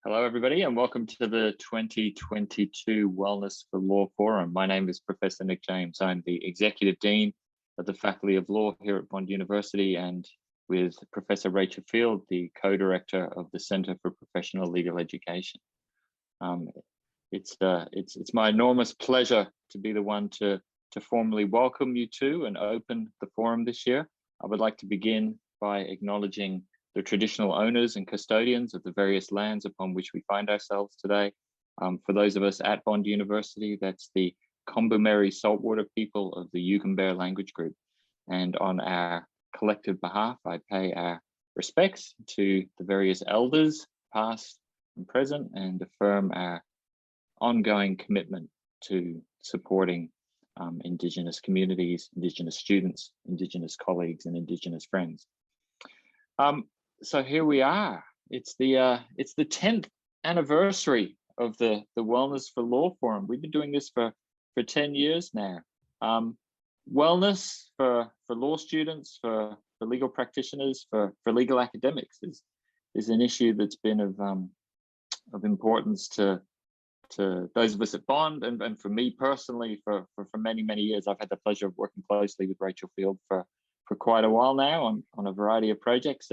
Hello, everybody, and welcome to the 2022 Wellness for Law Forum. My name is Professor Nick James. I'm the Executive Dean of the Faculty of Law here at Bond University, and with Professor Rachel Field, the Co-Director of the Centre for Professional Legal Education. It's my enormous pleasure to be the one to formally welcome you to and open the forum this year. I would like to begin by acknowledging the traditional owners and custodians of the various lands upon which we find ourselves today. For those of us at Bond University, that's the Kombumerri saltwater people of the Yugambeh language group. And on our collective behalf, I pay our respects to the various elders, past and present, and affirm our ongoing commitment to supporting Indigenous communities, Indigenous students, Indigenous colleagues, and Indigenous friends. So here we are. It's the 10th anniversary of the Wellness for Law Forum. We've been doing this for 10 years now. Wellness for law students, for legal practitioners, for legal academics is an issue that's been of importance to those of us at Bond, and for me personally, for many years. I've had the pleasure of working closely with Rachel Field for quite a while now on a variety of projects.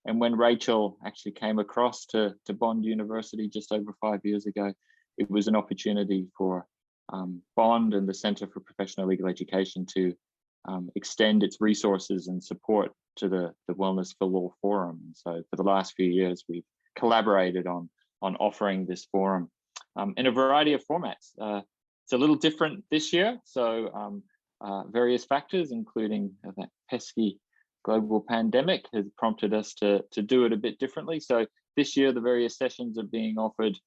And when Rachel actually came across to Bond University just over 5 years ago, it was an opportunity for Bond and the Centre for Professional Legal Education to extend its resources and support to the Wellness for Law Forum. So for the last few years, we've collaborated on offering this forum in a variety of formats. It's a little different this year. So various factors, including that pesky global pandemic, has prompted us to do it a bit differently. So this year, the various sessions are being offered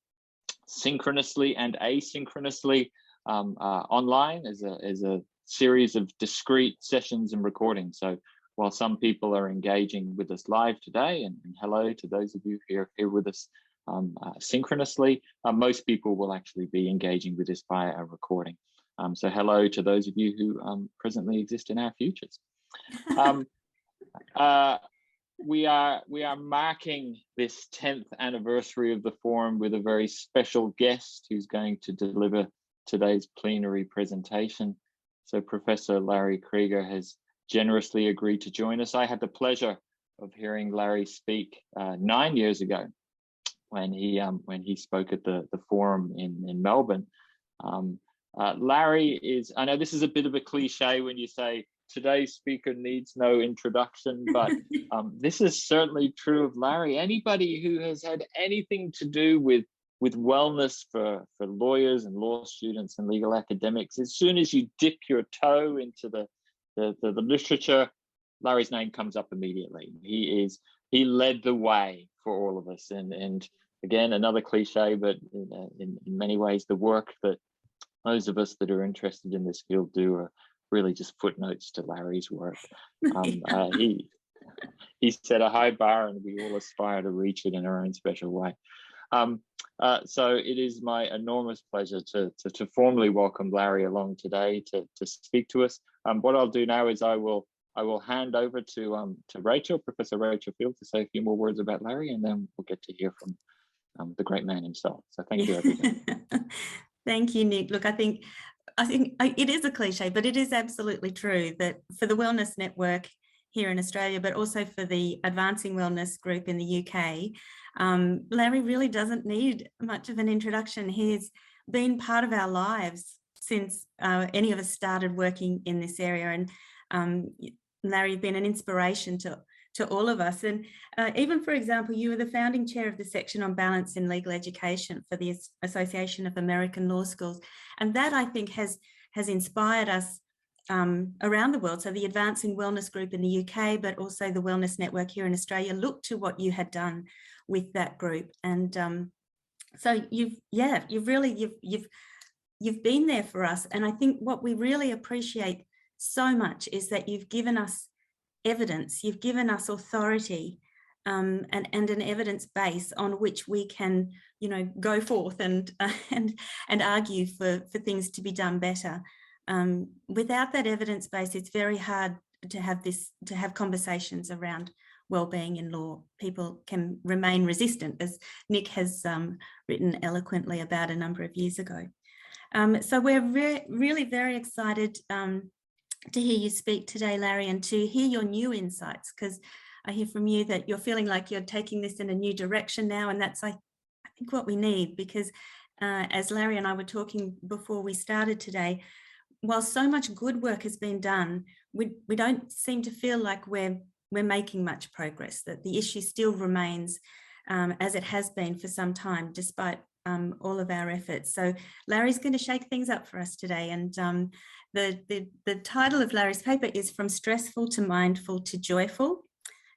synchronously and asynchronously online as a series of discrete sessions and recordings. So while some people are engaging with us live today, and hello to those of you here with us synchronously, most people will actually be engaging with us via a recording. So hello to those of you who presently exist in our futures. We are marking this 10th anniversary of the forum with a very special guest who's going to deliver today's plenary presentation. So Professor Larry Krieger has generously agreed to join us. I had the pleasure of hearing Larry speak 9 years ago when he spoke at the forum in Melbourne. Larry is, I know this is a bit of a cliche when you say today's speaker needs no introduction, but this is certainly true of Larry. Anybody who has had anything to do with wellness for lawyers and law students and legal academics, as soon as you dip your toe into the literature, Larry's name comes up immediately. He led the way for all of us. And again, another cliche, but in many ways, the work that those of us that are interested in this field do are really just footnotes to Larry's work. He set a high bar, and we all aspire to reach it in our own special way. So it is my enormous pleasure to formally welcome Larry along today to speak to us. What I'll do now is I will hand over to Rachel, Professor Rachel Field, to say a few more words about Larry, and then we'll get to hear from the great man himself. So thank you, everybody. Thank you, Nick. Look, I think it is a cliche, but it is absolutely true that for the Wellness Network here in Australia, but also for the Advancing Wellness Group in the UK, Larry really doesn't need much of an introduction. He's been part of our lives since any of us started working in this area. And Larry, you've been an inspiration to all of us. And even, for example, you were the founding chair of the section on balance in legal education for the Association of American Law Schools. And that, I think, has inspired us around the world. So the Advancing Wellness Group in the UK, but also the Wellness Network here in Australia, looked to what you had done with that group. And so you've been there for us. And I think what we really appreciate so much is that you've given us evidence, you've given us authority and an evidence base on which we can, go forth and argue for things to be done better. Without that evidence base, it's very hard to have conversations around well-being in law, people can remain resistant, as Nick has written eloquently about a number of years ago. So we're really very excited to hear you speak today, Larry, and to hear your new insights, because I hear from you that you're feeling like you're taking this in a new direction now, and that's, I think, what we need, because as Larry and I were talking before we started today, while so much good work has been done, we don't seem to feel like we're making much progress, that the issue still remains as it has been for some time, despite all of our efforts. So Larry's going to shake things up for us today. And the title of Larry's paper is From Stressful to Mindful to Joyful,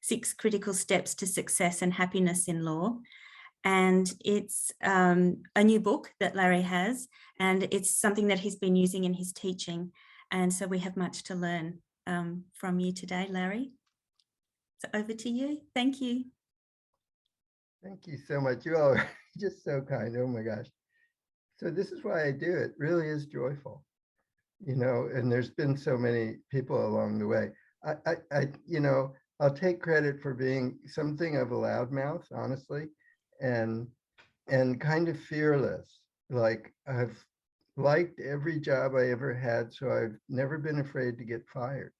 6 Critical Steps to Success and Happiness in Law. And it's a new book that Larry has, and it's something that he's been using in his teaching. And so we have much to learn from you today, Larry. So over to you. Thank you. Thank you so much. You all are just so kind. Oh my gosh. So this is why I do it. Really is joyful, you know, and there's been so many people along the way. You know, I'll take credit for being something of a loudmouth, honestly, and kind of fearless. Like, I've liked every job I ever had, so I've never been afraid to get fired.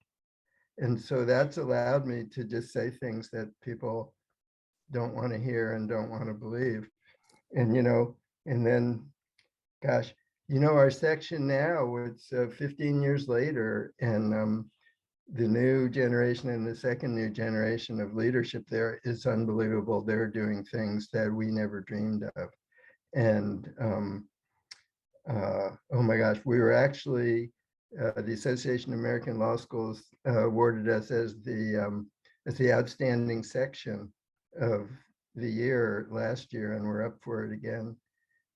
And so that's allowed me to just say things that people don't want to hear and don't want to believe. And, you know, and then, gosh, you know, our section now, it's 15 years later, and the new generation and the second new generation of leadership there is unbelievable. They're doing things that we never dreamed of. And oh my gosh, we were actually, the Association of American Law Schools awarded us as the outstanding section of the year last year, and we're up for it again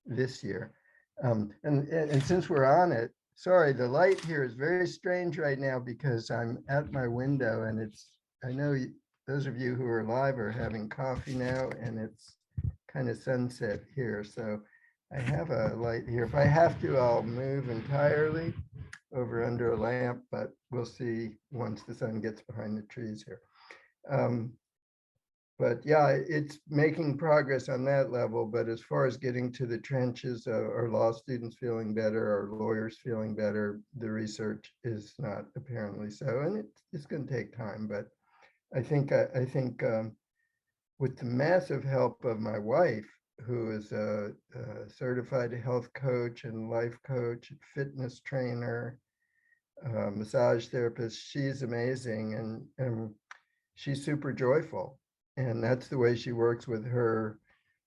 this year. And since we're on it, sorry, the light here is very strange right now because I'm at my window, and it's, I know those of you who are live are having coffee now, and it's kind of sunset here. So I have a light here. If I have to, I'll move entirely over under a lamp, but we'll see once the sun gets behind the trees here. But yeah, it's making progress on that level. But as far as getting to the trenches, our law students feeling better, our lawyers feeling better, the research is not apparently so. And it's going to take time. But I think with the massive help of my wife, who is a certified health coach and life coach, fitness trainer, massage therapist, she's amazing, and she's super joyful. And that's the way she works with her,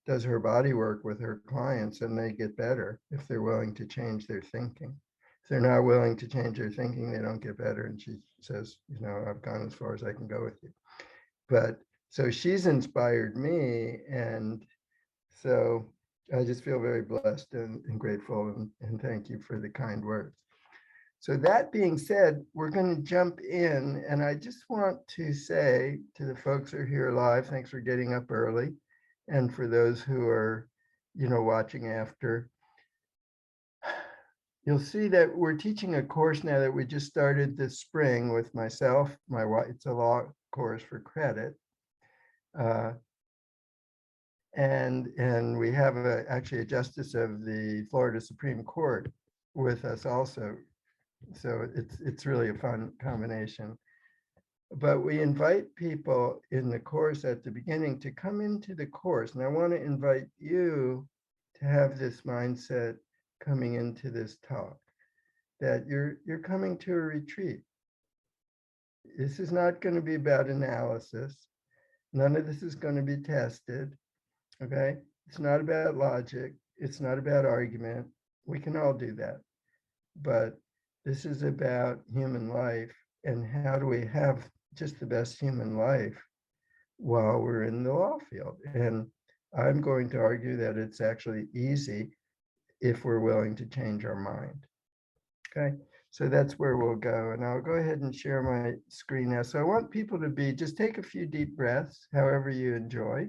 does her body work with her clients, and they get better if they're willing to change their thinking. If they're not willing to change their thinking, they don't get better. And she says, you know, I've gone as far as I can go with you. But so she's inspired me. And so I just feel very blessed and grateful, and thank you for the kind words. So that being said, we're going to jump in, and I just want to say to the folks who are here live, thanks for getting up early, and for those who are, you know, watching after, you'll see that we're teaching a course now that we just started this spring with myself, my wife. It's a law course for credit, and we have actually a justice of the Florida Supreme Court with us also. So it's really a fun combination. But we invite people in the course at the beginning to come into the course. And I want to invite you to have this mindset coming into this talk, that you're coming to a retreat. This is not going to be about analysis. None of this is going to be tested. Okay? It's not about logic. It's not about argument. We can all do that. But this is about human life, and how do we have just the best human life while we're in the law field. And I'm going to argue that it's actually easy if we're willing to change our mind. Okay, so that's where we'll go. And I'll go ahead and share my screen now. So I want people to just take a few deep breaths, however you enjoy.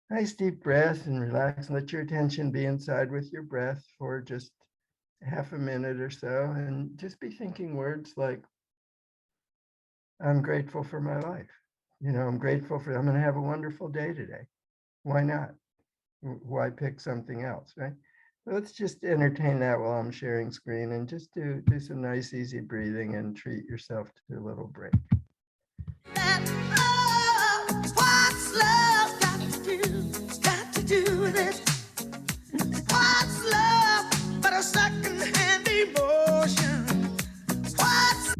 Nice deep breath, and relax, and let your attention be inside with your breath for just half a minute or so, and just be thinking words like, I'm grateful for my life. I'm grateful for, I'm going to have a wonderful day today. Why not? Why pick something else, right? Let's just entertain that while I'm sharing screen and just do some nice, easy breathing and treat yourself to a little break. What's love got to do? Got to do with it. What's love but a second-hand emotion? What's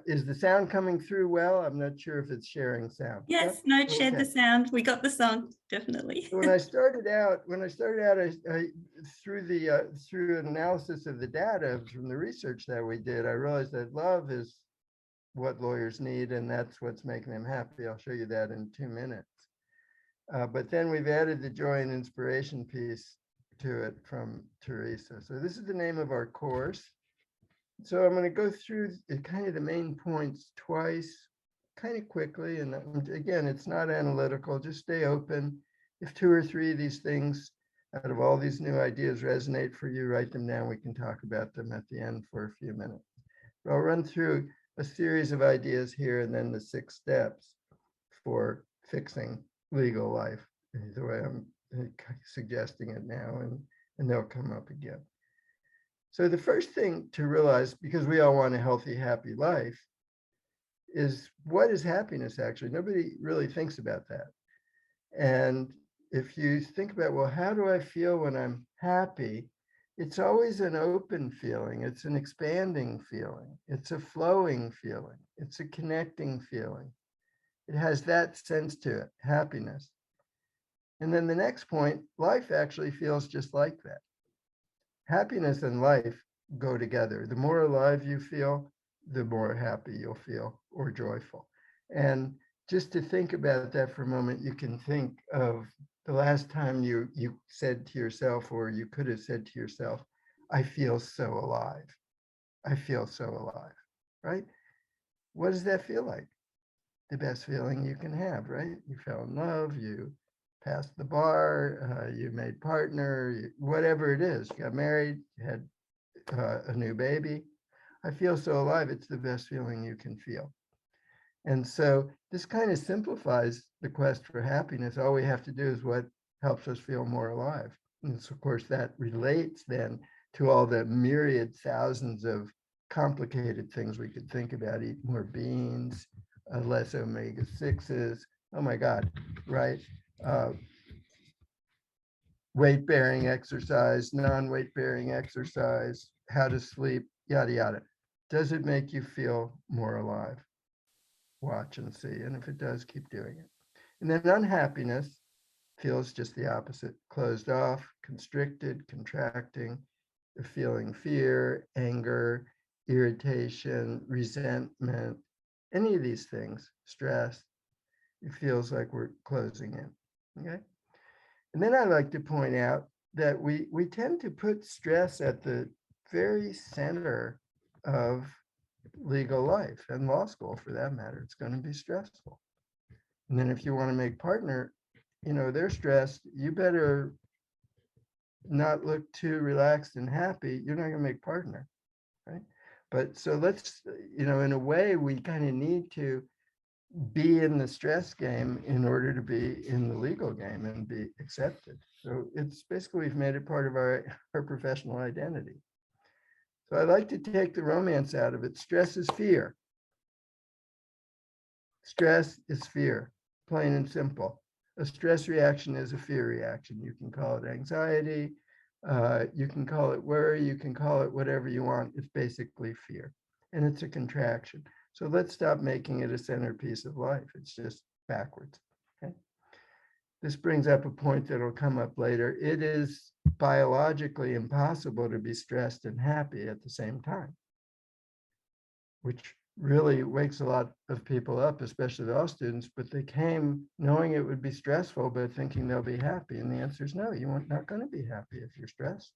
Is the sound coming through well? I'm not sure if it's sharing sound. Yes, Yep. no, it shared the Okay. sound. We got the song, definitely. When I started out, I through an analysis of the data from the research that we did, I realized that love is what lawyers need, and that's what's making them happy. I'll show you that in 2 minutes. But then we've added the joy and inspiration piece to it from Teresa. So this is the name of our course. So I'm going to go through kind of the main points twice, kind of quickly. And again, it's not analytical, just stay open. If 2 or 3 of these things out of all these new ideas resonate for you, write them down. We can talk about them at the end for a few minutes. But I'll run through a series of ideas here and then the 6 steps for fixing legal life, the way I'm suggesting it now, and they'll come up again. So the first thing to realize, because we all want a healthy, happy life, is what is happiness actually? Nobody really thinks about that. And if you think about, well, how do I feel when I'm happy? It's always an open feeling. It's an expanding feeling. It's a flowing feeling. It's a connecting feeling. It has that sense to it, happiness. And then the next point, life actually feels just like that. Happiness and life go together. The more alive you feel, the more happy you'll feel, or joyful. And just to think about that for a moment, you can think of the last time you said to yourself, or you could have said to yourself, I feel so alive. I feel so alive, right? What does that feel like? The best feeling you can have, right? You fell in love, you passed the bar, you made partner, whatever it is, you got married, you had a new baby. I feel so alive. It's the best feeling you can feel. And so this kind of simplifies the quest for happiness. All we have to do is what helps us feel more alive. And so, of course, that relates then to all the myriad thousands of complicated things we could think about. Eat more beans, less omega-6s. Oh my God, right? Weight-bearing exercise, non-weight-bearing exercise, how to sleep, yada, yada. Does it make you feel more alive? Watch and see. And if it does, keep doing it. And then unhappiness feels just the opposite, closed off, constricted, contracting, feeling fear, anger, irritation, resentment, any of these things, stress. It feels like we're closing in, okay? And then I like to point out that we tend to put stress at the very center of legal life and law school, for that matter. It's going to be stressful. And then if you want to make partner, they're stressed, you better not look too relaxed and happy. You're not going to make partner, right? But so let's, in a way, we kind of need to be in the stress game in order to be in the legal game and be accepted. So it's basically, we've made it part of our professional identity. So I like to take the romance out of it. Stress is fear. Stress is fear, plain and simple. A stress reaction is a fear reaction. You can call it anxiety, you can call it worry, you can call it whatever you want. It's basically fear, and it's a contraction. So let's stop making it a centerpiece of life. It's just backwards, okay? This brings up a point that will come up later. It is biologically impossible to be stressed and happy at the same time, which really wakes a lot of people up, especially the law students, but they came knowing it would be stressful, but thinking they'll be happy. And the answer is no, you're not going to be happy if you're stressed,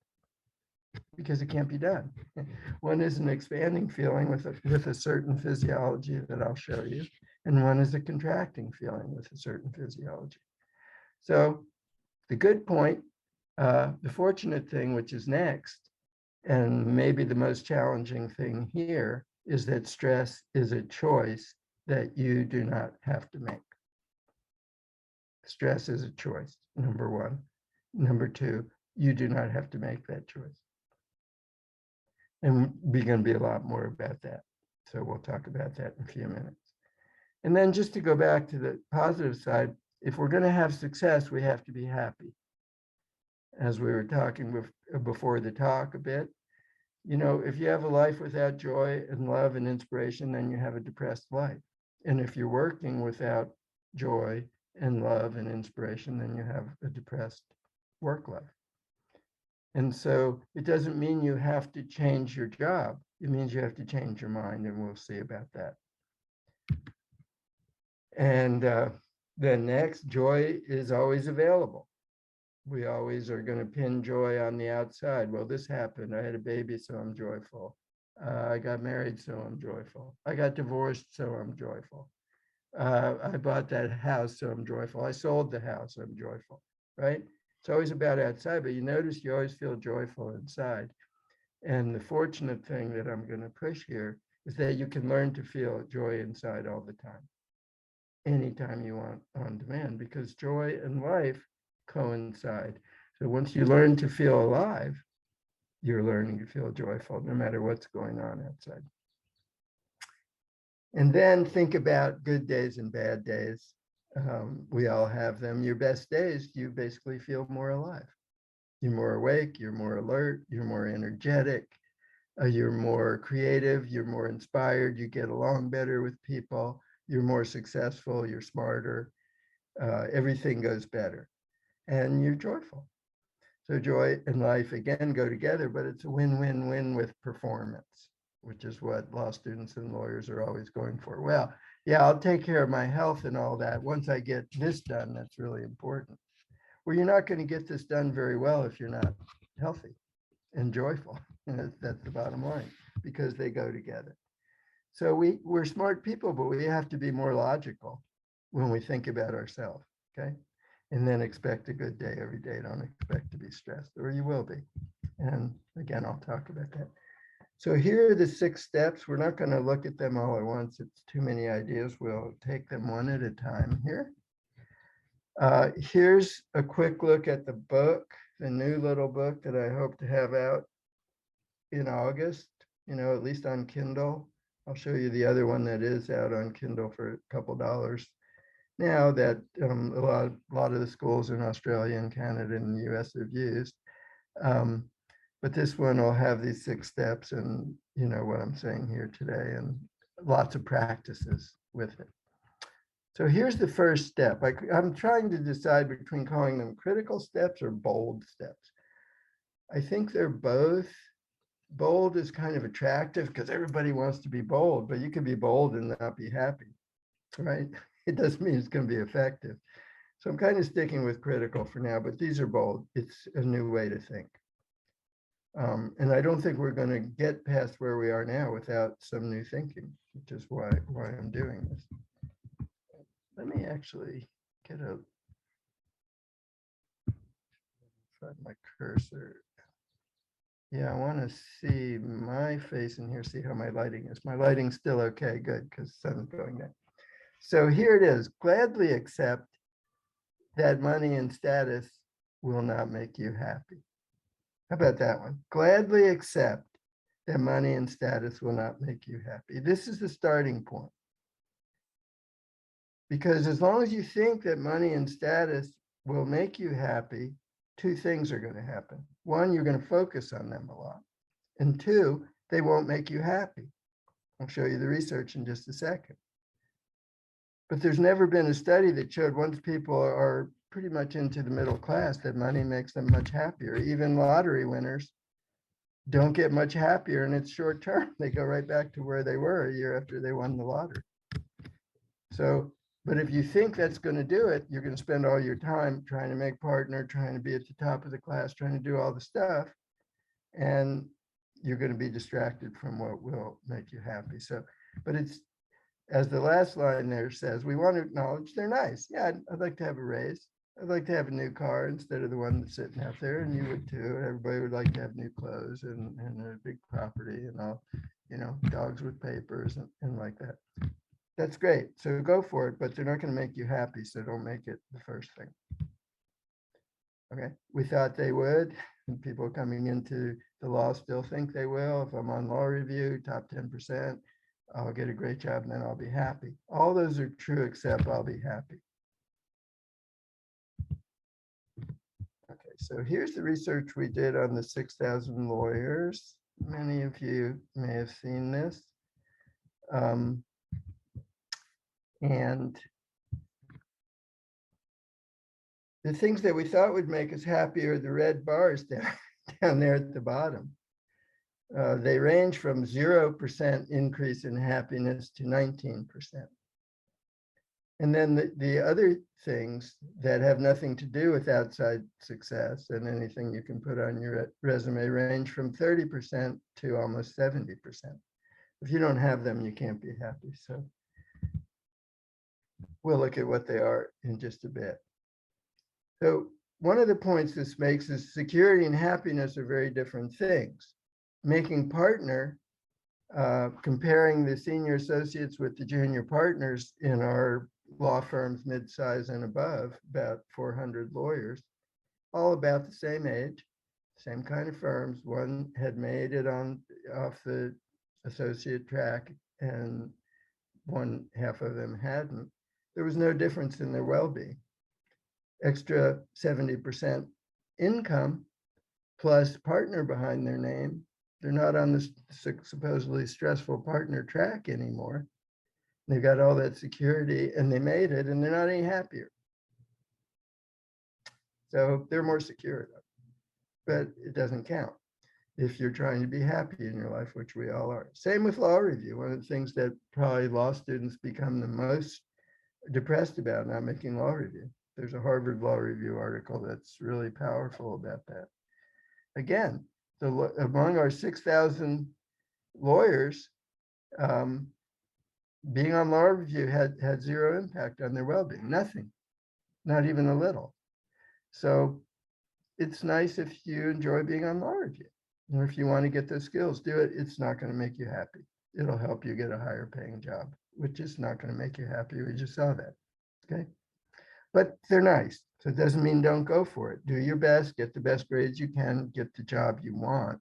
because it can't be done. One is an expanding feeling with a certain physiology that I'll show you, and one is a contracting feeling with a certain physiology. So the good point, the fortunate thing, which is next, and maybe the most challenging thing here, is that stress is a choice, that you do not have to make. Stress is a choice, number one. Number two, you do not have to make that choice. And we're going to be a lot more about that. So we'll talk about that in a few minutes. And then just to go back to the positive side, if we're going to have success, we have to be happy. As we were talking before the talk a bit, you know, if you have a life without joy and love and inspiration, then you have a depressed life. And if you're working without joy and love and inspiration, then you have a depressed work life. And so it doesn't mean you have to change your job. It means you have to change your mind, and we'll see about that. And then next, joy is always available. We always are going to pin joy on the outside. Well, this happened. I had a baby, so I'm joyful. I got married, so I'm joyful. I got divorced, so I'm joyful. I bought that house, so I'm joyful. I sold the house, I'm joyful, right? It's always about outside, but you notice you always feel joyful inside. And the fortunate thing that I'm going to push here is that you can learn to feel joy inside all the time, anytime you want, on demand, because joy and life coincide. So once you learn to feel alive, you're learning to feel joyful no matter what's going on outside. And then think about good days and bad days. We all have them. Your best days, you basically feel more alive. You're more awake, you're more alert, you're more energetic, you're more creative, you're more inspired, you get along better with people, you're more successful, you're smarter, everything goes better, and you're joyful. So joy and life, again, go together, but it's a win-win-win with performance, which is what law students and lawyers are always going for. Well, yeah, I'll take care of my health and all that. Once I get this done, that's really important. Well, you're not going to get this done very well if you're not healthy and joyful. And that's the bottom line, because they go together. So we're smart people, but we have to be more logical when we think about ourselves, okay? And then expect a good day every day. Don't expect to be stressed, or you will be. And again, I'll talk about that. So here are the 6 steps. We're not going to look at them all at once. It's too many ideas. We'll take them one at a time here. Here's a quick look at the book, the new little book that I hope to have out in August, you know, at least on Kindle. I'll show you the other one that is out on Kindle for a couple dollars now that a lot of the schools in Australia and Canada and the US have used. But this one will have these 6 steps and, you know, what I'm saying here today, and lots of practices with it. So here's the first step. I'm trying to decide between calling them critical steps or bold steps. I think they're both. Bold is kind of attractive because everybody wants to be bold, but you can be bold and not be happy, right? It doesn't mean it's going to be effective. So I'm kind of sticking with critical for now, but these are bold. It's a new way to think. And I don't think we're going to get past where we are now without some new thinking, which is why I'm doing this. Let me actually get my cursor. Yeah, I want to see my face in here, see how my lighting is. My lighting's still okay, good, because the sun's going down. So here it is. Gladly accept that money and status will not make you happy. How about that one? Gladly accept that money and status will not make you happy. This is the starting point. Because as long as you think that money and status will make you happy, 2 things are going to happen. 1, you're going to focus on them a lot. And 2, they won't make you happy. I'll show you the research in just a second. But there's never been a study that showed once people are pretty much into the middle class that money makes them much happier. Even lottery winners don't get much happier, and it's short term. They go right back to where they were a year after they won the lottery. So, but if you think that's going to do it, you're going to spend all your time trying to make partner, trying to be at the top of the class, trying to do all the stuff, and you're going to be distracted from what will make you happy. So, but it's, as the last line there says, we want to acknowledge they're nice. Yeah, I'd like to have a raise. I'd like to have a new car instead of the one that's sitting out there, and you would too. Everybody would like to have new clothes and a big property and all, you know, dogs with papers and like that. that's great. So go for it, but they're not going to make you happy. So don't make it the first thing. Okay. We thought they would. And people coming into the law still think they will. If I'm on law review, top 10%, I'll get a great job and then I'll be happy. All those are true, except I'll be happy. Okay, so here's the research we did on the 6,000 lawyers. Many of you may have seen this. And the things that we thought would make us happy are the red bars down there at the bottom. They range from 0% increase in happiness to 19%. And then the other things that have nothing to do with outside success and anything you can put on your resume range from 30% to almost 70%. If you don't have them, you can't be happy. So we'll look at what they are in just a bit. So one of the points this makes is security and happiness are very different things. Making partner, comparing the senior associates with the junior partners in our law firms, mid-size and above, about 400 lawyers, all about the same age, same kind of firms. One had made it off the associate track and one half of them hadn't. There was no difference in their well-being. Extra 70% income plus partner behind their name. They're not on the supposedly stressful partner track anymore. They've got all that security and they made it and they're not any happier. So they're more secure, but it doesn't count if you're trying to be happy in your life, which we all are. Same with law review. One of the things that probably law students become the most depressed about, not making law review. There's a Harvard Law Review article that's really powerful about that. Again, among our 6,000 lawyers, being on law review had zero impact on their well-being, nothing, not even a little. So it's nice if you enjoy being on law review. Or if you want to get those skills, do it. It's not going to make you happy. It'll help you get a higher paying job, which is not going to make you happy. We just saw that. Okay. But they're nice. So it doesn't mean don't go for it. Do your best, get the best grades you can, get the job you want.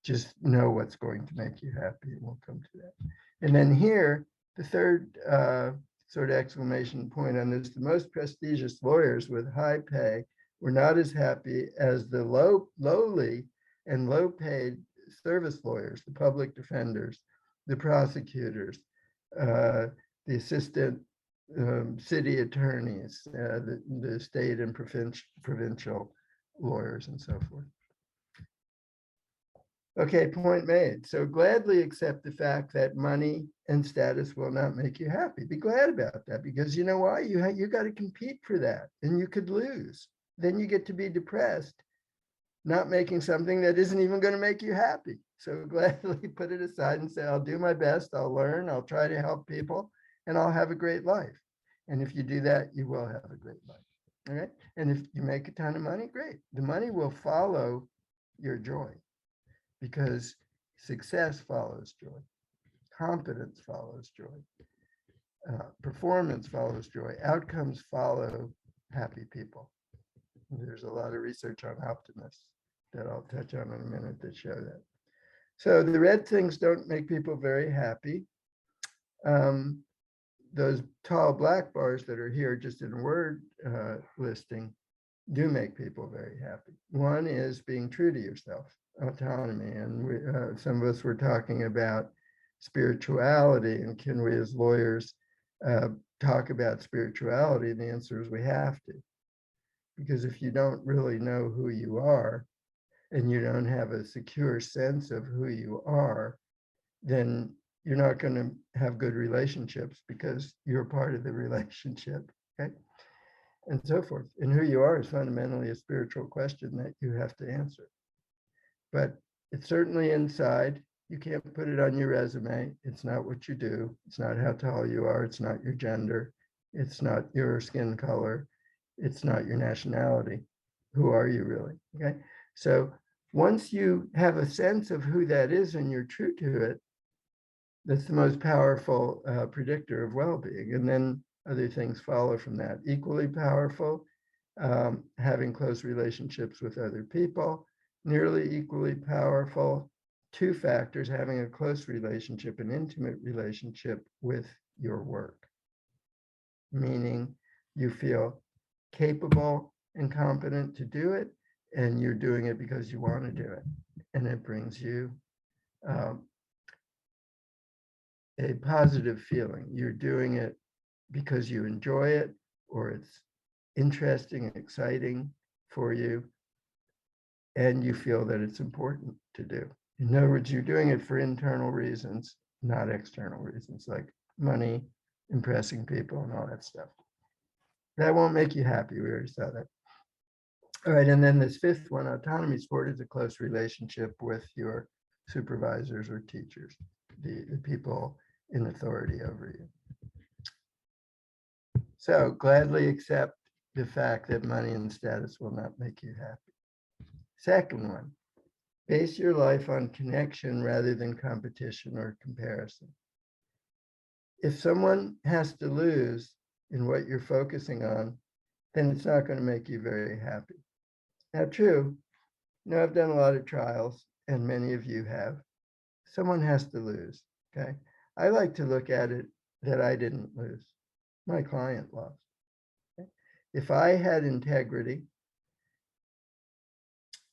Just know what's going to make you happy, and we'll come to that. And then here, the third sort of exclamation point on this, the most prestigious lawyers with high pay were not as happy as the lowly and low paid service lawyers, the public defenders, the prosecutors, the assistant city attorneys, the state and provincial lawyers and so forth. Okay, point made. So gladly accept the fact that money and status will not make you happy. Be glad about that, because you know why? You got to compete for that and you could lose. Then you get to be depressed, not making something that isn't even going to make you happy. So gladly put it aside and say, I'll do my best, I'll learn, I'll try to help people, and I'll have a great life. And if you do that, you will have a great life. All right. And if you make a ton of money, great. The money will follow your joy, because success follows joy. Competence follows joy. Performance follows joy. Outcomes follow happy people. There's a lot of research on optimists that I'll touch on in a minute that show that. So the red things don't make people very happy. Those tall black bars that are here just in a word listing do make people very happy. One is being true to yourself, autonomy. And some of us were talking about spirituality, and can we as lawyers talk about spirituality? And the answer is we have to. Because if you don't really know who you are and you don't have a secure sense of who you are, then you're not going to have good relationships because you're part of the relationship, okay? And so forth. And who you are is fundamentally a spiritual question that you have to answer. But it's certainly inside. You can't put it on your resume. It's not what you do. It's not how tall you are. It's not your gender. It's not your skin color. It's not your nationality. Who are you really? Okay. So once you have a sense of who that is and you're true to it, That's the most powerful predictor of well-being. And then other things follow from that. Equally powerful, having close relationships with other people. Nearly equally powerful, two factors, having a close relationship, an intimate relationship with your work. Meaning you feel capable and competent to do it, and you're doing it because you want to do it. And it brings you a positive feeling. You're doing it because you enjoy it, or it's interesting and exciting for you, and you feel that it's important to do. In other words, you're doing it for internal reasons, not external reasons, like money, impressing people, and all that stuff. That won't make you happy. We already saw that. All right, and then this fifth one, autonomy support, is a close relationship with your supervisors or teachers, the people in authority over you. So gladly accept the fact that money and status will not make you happy. Second one, base your life on connection rather than competition or comparison. If someone has to lose in what you're focusing on, then it's not going to make you very happy. Now, true, I've done a lot of trials, and many of you have. Someone has to lose, okay? I like to look at it that I didn't lose. My client lost. Okay? If I had integrity,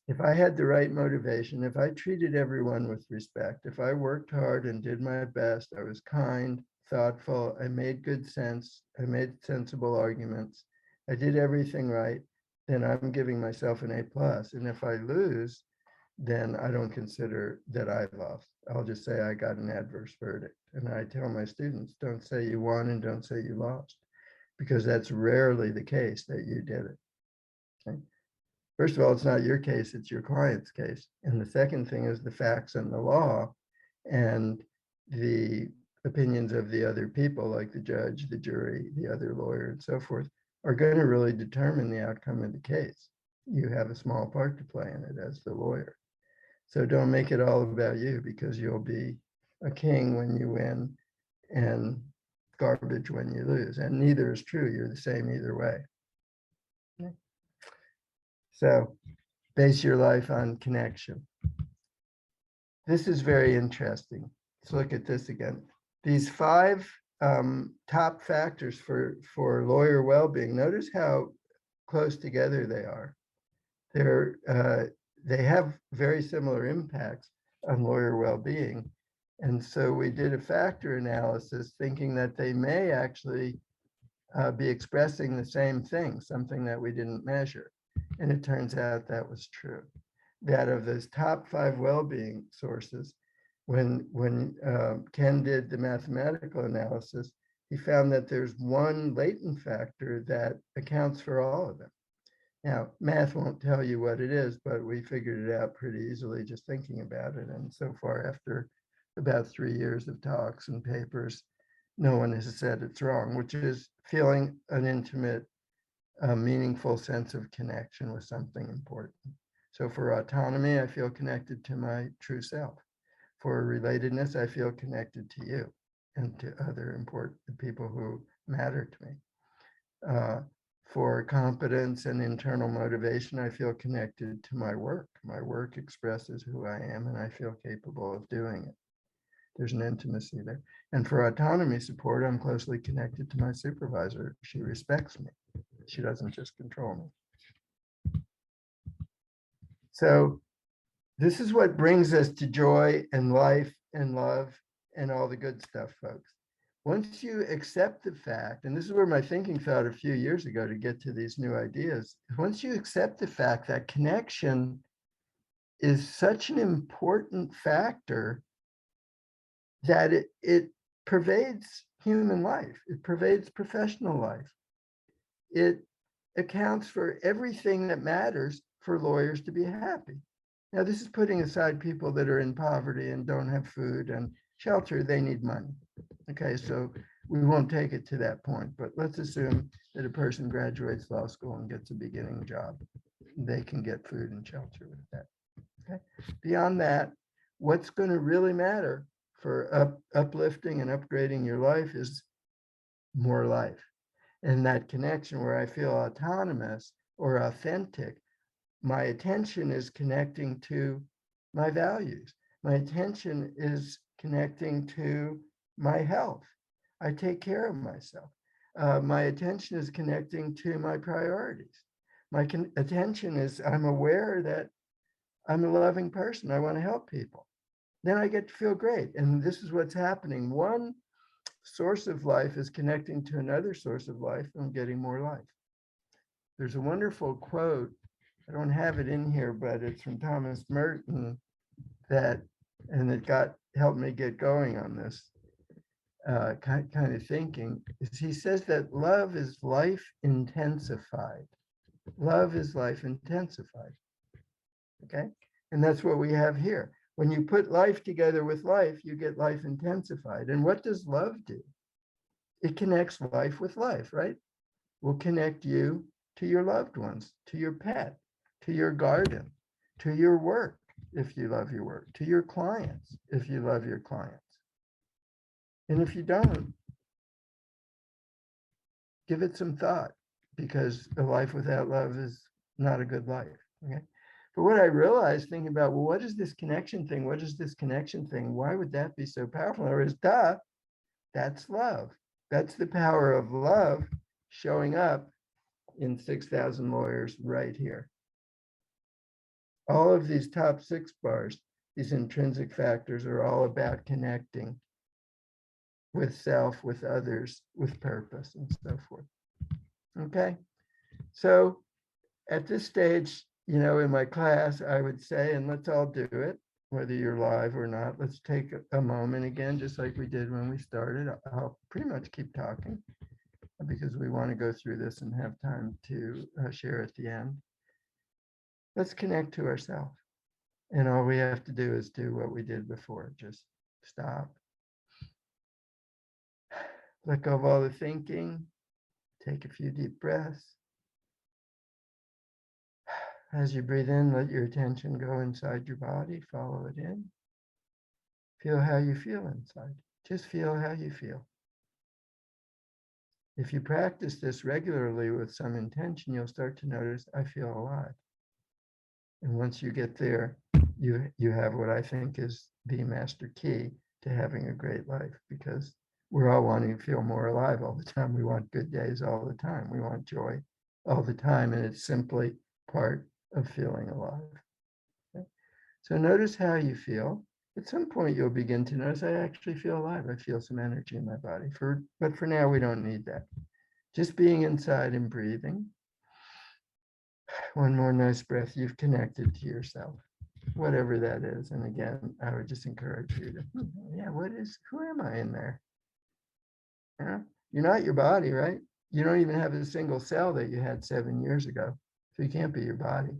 if I had the right motivation, if I treated everyone with respect, if I worked hard and did my best, I was kind, thoughtful, I made good sense, I made sensible arguments, I did everything right, then I'm giving myself an A+. And if I lose, then I don't consider that I lost. I'll just say I got an adverse verdict. And I tell my students, don't say you won and don't say you lost, because that's rarely the case that you did it. Okay? First of all, it's not your case, it's your client's case. And the second thing is the facts and the law and the opinions of the other people, like the judge, the jury, the other lawyer, and so forth, are going to really determine the outcome of the case. You have a small part to play in it as the lawyer. So don't make it all about you, because you'll be a king when you win and garbage when you lose. And neither is true. You're the same either way. Okay. So base your life on connection. This is very interesting. Let's look at this again. These 5 top factors for lawyer well-being. Notice how close together they are. They have very similar impacts on lawyer well-being. And so we did a factor analysis thinking that they may actually be expressing the same thing, something that we didn't measure. And it turns out that was true. That of those top 5 well-being sources, when Ken did the mathematical analysis, he found that there's one latent factor that accounts for all of them. Now, math won't tell you what it is, but we figured it out pretty easily just thinking about it. And so far, after about 3 years of talks and papers, no one has said it's wrong, which is feeling an intimate, meaningful sense of connection with something important. So for autonomy, I feel connected to my true self. For relatedness, I feel connected to you and to other important people who matter to me. For competence and internal motivation, I feel connected to my work. My work expresses who I am, and I feel capable of doing it. There's an intimacy there. And for autonomy support, I'm closely connected to my supervisor. She respects me. She doesn't just control me. So this is what brings us to joy and life and love and all the good stuff, folks. Once you accept the fact, and this is where my thinking thought a few years ago to get to these new ideas, once you accept the fact that connection is such an important factor that it pervades human life, it pervades professional life. It accounts for everything that matters for lawyers to be happy. Now, this is putting aside people that are in poverty and don't have food and shelter. They need money. Okay, so we won't take it to that point, but let's assume that a person graduates law school and gets a beginning job. They can get food and shelter with that. Okay. Beyond that, what's going to really matter for uplifting and upgrading your life is more life. And that connection where I feel autonomous or authentic, my attention is connecting to my values. My attention is connecting to my health. I take care of myself. My attention is connecting to my priorities. My attention is, I'm aware that I'm a loving person. I want to help people. Then I get to feel great. And this is what's happening. One source of life is connecting to another source of life and getting more life. There's a wonderful quote. I don't have it in here, but it's from Thomas Merton and it helped me get going on this kind of thinking. He says that love is life intensified. Love is life intensified. Okay. And that's what we have here. When you put life together with life, you get life intensified. And what does love do? It connects life with life, right? Will connect you to your loved ones, to your pet, to your garden, to your work, if you love your work, to your clients, if you love your clients. And if you don't, give it some thought, because a life without love is not a good life. Okay. But what I realized thinking about, well, what is this connection thing? What is this connection thing? Why would that be so powerful? Or is that's love. That's the power of love showing up in 6,000 Lawyers right here. All of these top 6 bars, these intrinsic factors, are all about connecting with self, with others, with purpose, and so forth. Okay. So at this stage, in my class, I would say, and let's all do it, whether you're live or not, let's take a moment again, just like we did when we started. I'll pretty much keep talking because we want to go through this and have time to share at the end. Let's connect to ourselves. And all we have to do is do what we did before, just stop. Let go of all the thinking, take a few deep breaths. As you breathe in, let your attention go inside your body, follow it in. Feel how you feel inside. Just feel how you feel. If you practice this regularly with some intention, you'll start to notice, I feel alive. And once you get there, you have what I think is the master key to having a great life, because we're all wanting to feel more alive all the time. We want good days all the time. We want joy all the time. And it's simply part of feeling alive. Okay? So notice how you feel. At some point, you'll begin to notice, I actually feel alive. I feel some energy in my body. But for now, we don't need that. Just being inside and breathing. One more nice breath. You've connected to yourself, whatever that is. And again, I would just encourage you to, who am I in there? Yeah? You're not your body, right? You don't even have a single cell that you had 7 years ago. So you can't be your body.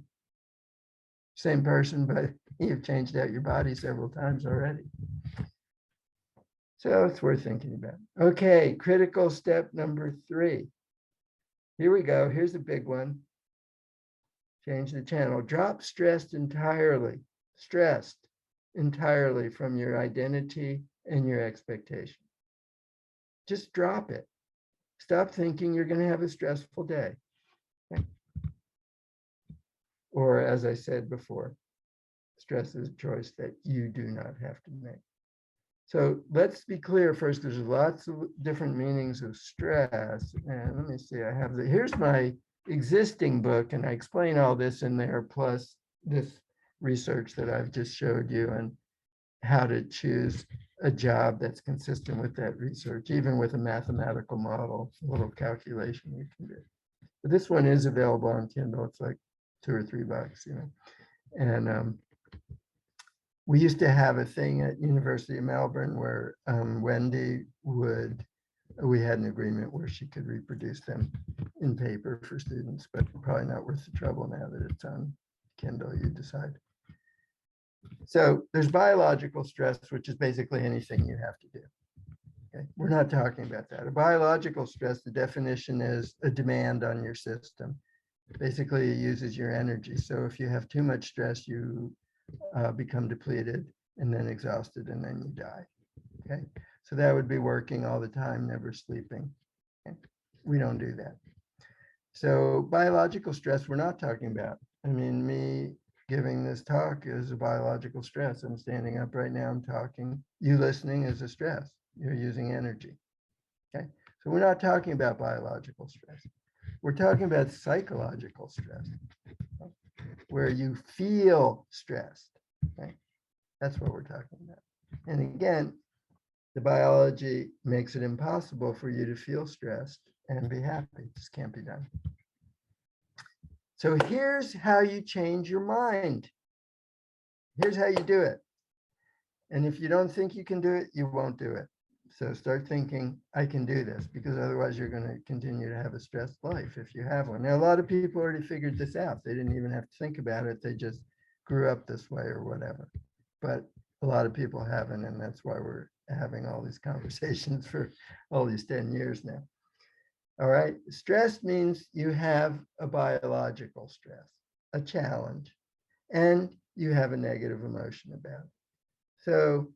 Same person, but you've changed out your body several times already. So it's worth thinking about. Okay, critical step number 3. Here we go. Here's a big one. Change the channel. Drop stressed entirely from your identity and your expectation. Just drop it. Stop thinking you're going to have a stressful day. Okay. Or as I said before, stress is a choice that you do not have to make. So let's be clear first, there's lots of different meanings of stress. And let me see, here's my existing book, and I explain all this in there, plus this research that I've just showed you and how to choose a job that's consistent with that research, even with a mathematical model, a little calculation you can do. But this one is available on Kindle. It's like $2 or $3, And we used to have a thing at University of Melbourne where Wendy we had an agreement where she could reproduce them in paper for students, but probably not worth the trouble now that it's on Kindle, you decide. So there's biological stress, which is basically anything you have to do. Okay? We're not talking about that. A biological stress, the definition is a demand on your system. Basically, it uses your energy. So if you have too much stress, you become depleted and then exhausted, and then you die. Okay, so that would be working all the time, never sleeping. Okay? We don't do that. So biological stress, we're not talking about. I mean, me giving this talk is a biological stress. I'm standing up right now, I'm talking. You listening is a stress. You're using energy. Okay, so we're not talking about biological stress. We're talking about psychological stress, where you feel stressed. Okay, that's what we're talking about. And again, the biology makes it impossible for you to feel stressed and be happy. It just can't be done. So here's how you change your mind. Here's how you do it. And if you don't think you can do it, you won't do it. So start thinking, I can do this, because otherwise you're going to continue to have a stressed life if you have one. Now, a lot of people already figured this out. They didn't even have to think about it. They just grew up this way or whatever. But a lot of people haven't, and that's why we're having all these conversations for all these 10 years now. All right, stress means you have a biological stress, a challenge, and you have a negative emotion about it. So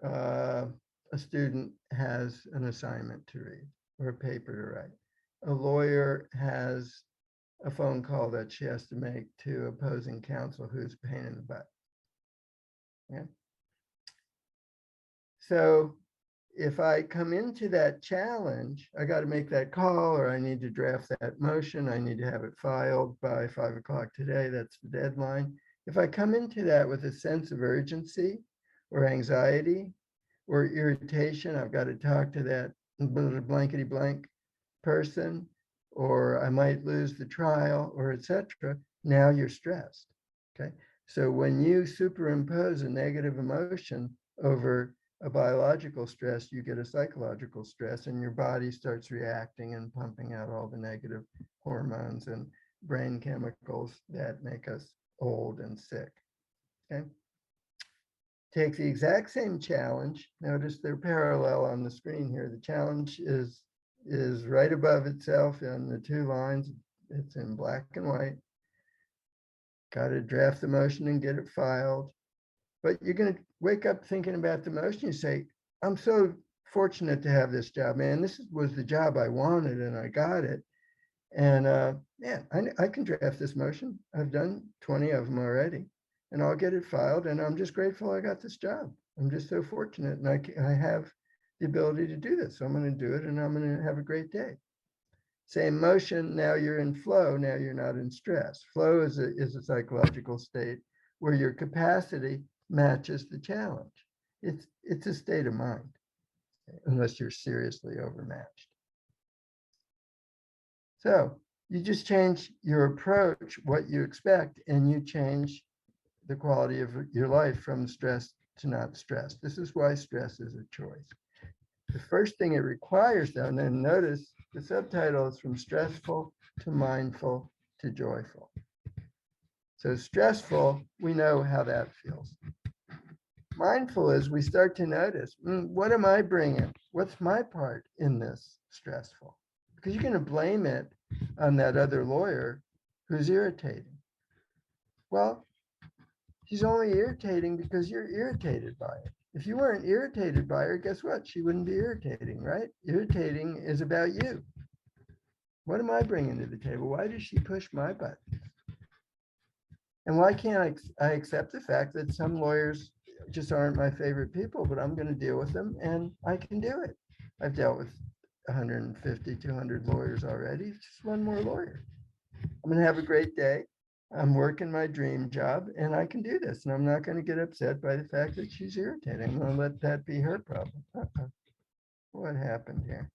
a student has an assignment to read or a paper to write. A lawyer has a phone call that she has to make to opposing counsel who's a pain in the butt. Yeah. So if I come into that challenge, I got to make that call, or I need to draft that motion. I need to have it filed by 5 o'clock today. That's the deadline. If I come into that with a sense of urgency or anxiety or irritation, I've got to talk to that blankety blank person, or I might lose the trial, or etc. Now you're stressed. Okay. So when you superimpose a negative emotion over a biological stress, you get a psychological stress, and your body starts reacting and pumping out all the negative hormones and brain chemicals that make us old and sick. Okay. Take the exact same challenge. Notice they're parallel on the screen here. The challenge is right above itself on the 2 lines. It's in black and white. Got to draft the motion and get it filed. But you're going to wake up thinking about the motion. You say, I'm so fortunate to have this job, man. This was the job I wanted, and I got it. And yeah, I can draft this motion. I've done 20 of them already, and I'll get it filed. And I'm just grateful I got this job. I'm just so fortunate, and I have the ability to do this. So I'm going to do it, and I'm going to have a great day. Same motion. Now you're in flow. Now you're not in stress. Flow is a psychological state where your capacity matches the challenge. It's a state of mind, unless you're seriously overmatched. So you just change your approach, what you expect, and you change the quality of your life from stress to not stress. This is why stress is a choice. The first thing it requires, though, and then notice the subtitle is from stressful to mindful to joyful. So stressful, we know how that feels. Mindful is we start to notice, what am I bringing? What's my part in this stressful? Because you're going to blame it on that other lawyer who's irritating. Well, she's only irritating because you're irritated by it. If you weren't irritated by her, guess what? She wouldn't be irritating, right? Irritating is about you. What am I bringing to the table? Why does she push my buttons? And why can't I accept the fact that some lawyers just aren't my favorite people, but I'm going to deal with them and I can do it. I've dealt with 150, 200 lawyers already. Just one more lawyer. I'm going to have a great day. I'm working my dream job and I can do this. And I'm not going to get upset by the fact that she's irritating. I'm going to let that be her problem. What happened here?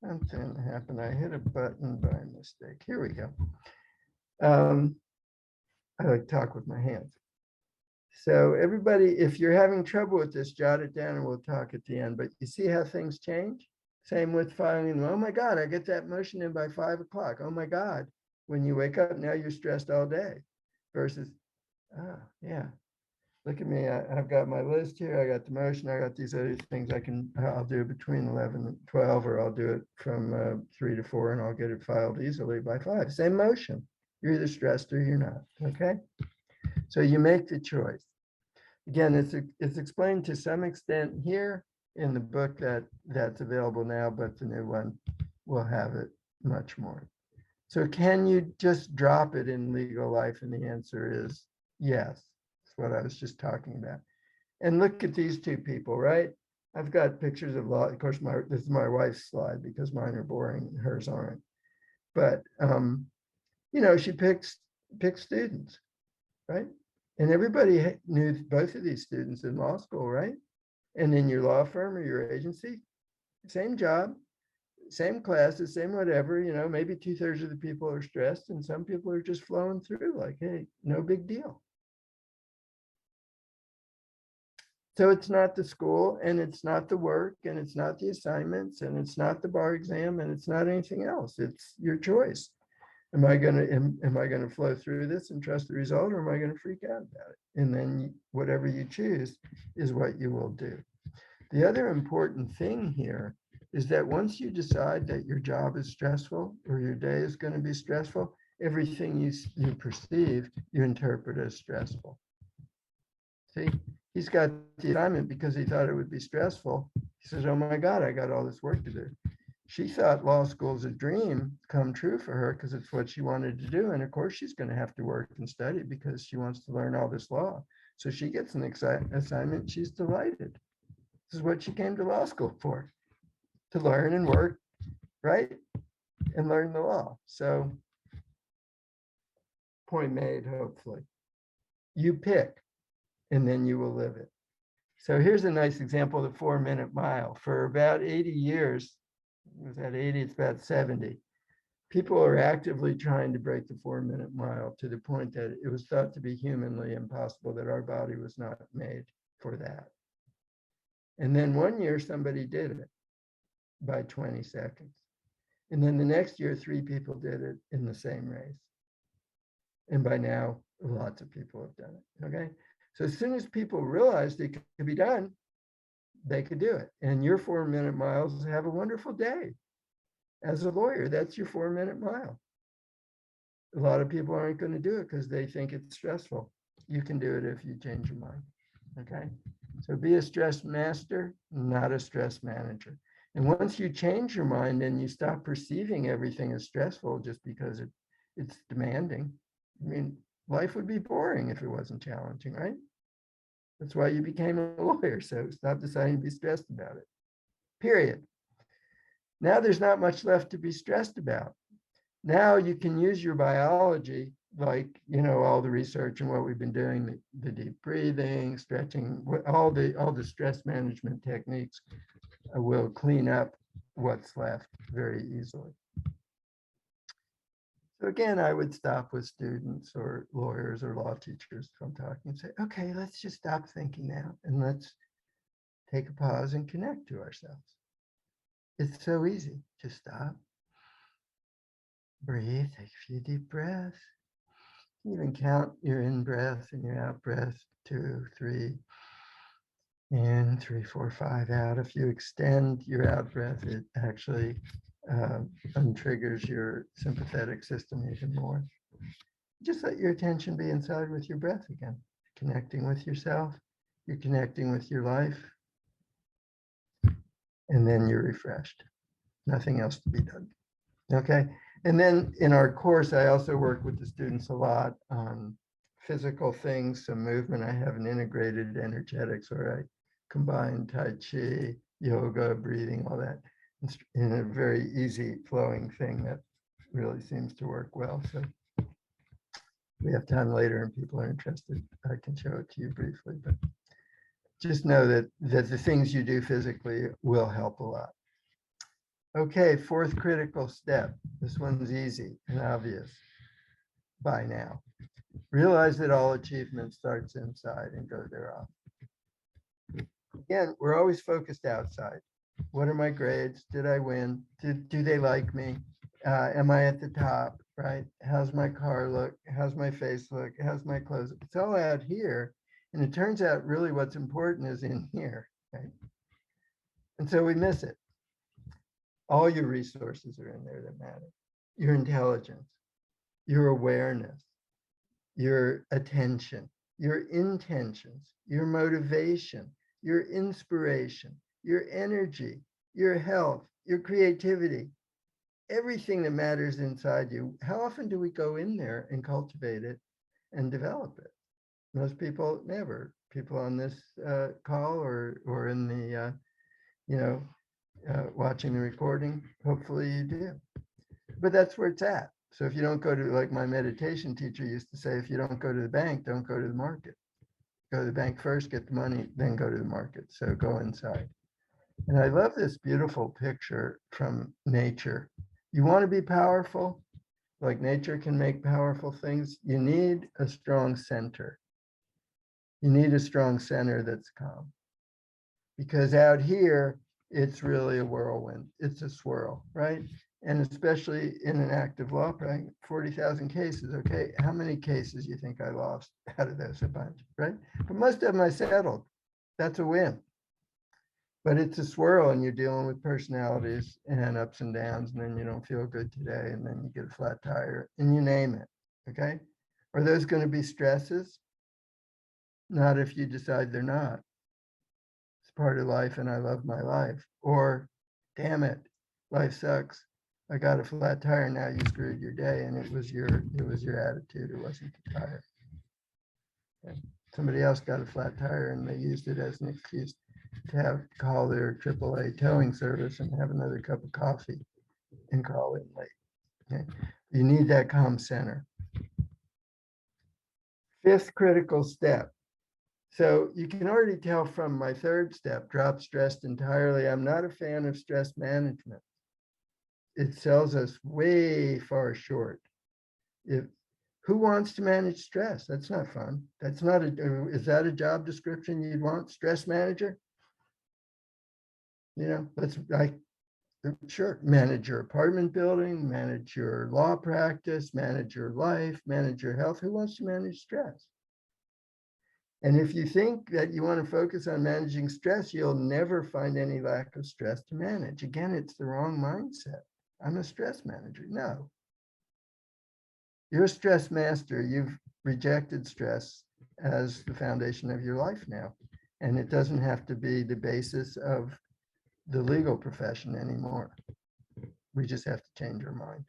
Something happened. I hit a button by mistake. Here we go. I like to talk with my hands. So everybody, if you're having trouble with this, jot it down and we'll talk at the end. But you see how things change? Same with filing. Oh my God, I get that motion in by 5 o'clock. Oh my God. When you wake up, now you're stressed all day versus, yeah, look at me. I've got my list here. I got the motion. I got these other things I'll do between 11 and 12, or I'll do it from 3 to 4 and I'll get it filed easily by 5. Same motion. You're either stressed or you're not. Okay. So you make the choice. Again, it's explained to some extent here in the book that's available now, but the new one will have it much more. So can you just drop it in legal life? And the answer is yes. That's what I was just talking about. And look at these two people, right? I've got pictures of law. Of course, this is my wife's slide because mine are boring and hers aren't. But you know, she picks students, right? And everybody knew both of these students in law school, right? And in your law firm or your agency, same job, same classes, same whatever, you know, maybe 2/3 of the people are stressed and some people are just flowing through like, hey, no big deal. So it's not the school and it's not the work and it's not the assignments and it's not the bar exam and it's not anything else. It's your choice. Am I gonna flow through this and trust the result, or am I gonna freak out about it? And then whatever you choose is what you will do. The other important thing here is that once you decide that your job is stressful or your day is going to be stressful, everything you perceive, you interpret as stressful. See, he's got the assignment because he thought it would be stressful. He says, oh my God, I got all this work to do. She thought law school's a dream come true for her because it's what she wanted to do. And of course, she's going to have to work and study because she wants to learn all this law. So she gets an assignment. She's delighted. This is what she came to law school for, to learn and work, right? And learn the law. So point made, hopefully. You pick, and then you will live it. So here's a nice example of the 4-minute mile. For about 80 years, was that 80? It's about 70. People are actively trying to break the 4-minute mile to the point that it was thought to be humanly impossible, that our body was not made for that. And then one year somebody did it by 20 seconds. And then the next year, 3 people did it in the same race. And by now, lots of people have done it, okay? So as soon as people realized it could be done, they could do it. And your 4-minute miles, have a wonderful day. As a lawyer, that's your 4-minute mile. A lot of people aren't going to do it because they think it's stressful. You can do it if you change your mind, okay? So be a stress master, not a stress manager. And once you change your mind and you stop perceiving everything as stressful just because it's demanding, I mean, life would be boring if it wasn't challenging, right? That's why you became a lawyer. So stop deciding to be stressed about it, period. Now there's not much left to be stressed about. Now you can use your biology, like, you know, all the research and what we've been doing, the deep breathing, stretching, all the stress management techniques will clean up what's left very easily. So again, I would stop with students or lawyers or law teachers if I'm talking and say, okay, let's just stop thinking now and let's take a pause and connect to ourselves. It's so easy. Just stop, breathe, take a few deep breaths. Even count your in breath and your out breath, 2, 3, in, 3, 4, 5 out. If you extend your out breath, it actually untriggers your sympathetic system even more. Just let your attention be inside with your breath again, connecting with yourself, you're connecting with your life, and then you're refreshed. Nothing else to be done. Okay. And then in our course, I also work with the students a lot on physical things, some movement. I have an integrated energetics where I combine Tai Chi, yoga, breathing, all that in a very easy flowing thing that really seems to work well. So we have time later and people are interested, I can show it to you briefly, but just know that the things you do physically will help a lot. Okay, 4th critical step. This one's easy and obvious by now. Realize that all achievement starts inside and go thereof. Again, we're always focused outside. What are my grades? Did I win? Do they like me? Am I at the top, right? How's my car look? How's my face look? How's my clothes? It's all out here. And it turns out really what's important is in here, right? And so we miss it. All your resources are in there that matter. Your intelligence, your awareness, your attention, your intentions, your motivation, your inspiration, your energy, your health, your creativity, everything that matters inside you. How often do we go in there and cultivate it and develop it? Most people never. People on this call or in the, watching the recording, hopefully you do. But that's where it's at. So if you don't go to, like my meditation teacher used to say, if you don't go to the bank, don't go to the market. Go to the bank first, get the money, then go to the market. So go inside. And I love this beautiful picture from nature. You want to be powerful, like nature can make powerful things. You need a strong center. You need a strong center that's calm. Because out here, it's really a whirlwind. It's a swirl, right? And especially in an active law practice, 40,000 cases. Okay, how many cases you think I lost out of those? A bunch, right? But most of them I settled. That's a win. But it's a swirl, and you're dealing with personalities and ups and downs, and then you don't feel good today, and then you get a flat tire, and you name it. Okay, are those going to be stresses? Not if you decide they're not. It's part of life, and I love my life. Or, damn it, life sucks. I got a flat tire. Now you screwed your day, and it was your attitude. It wasn't the tire. Okay. Somebody else got a flat tire, and they used it as an excuse to call their AAA towing service and have another cup of coffee and call in late. Okay. You need that calm center. Fifth critical step. So you can already tell from my third step, drop stress entirely. I'm not a fan of stress management. It sells us way far short. Who wants to manage stress? That's not fun. That's not is that a job description you'd want? Stress manager? Sure, manage your apartment building, manage your law practice, manage your life, manage your health. Who wants to manage stress? And if you think that you want to focus on managing stress, you'll never find any lack of stress to manage. Again, it's the wrong mindset. I'm a stress manager. No. You're a stress master. You've rejected stress as the foundation of your life now. And it doesn't have to be the basis of the legal profession anymore. We just have to change our mind.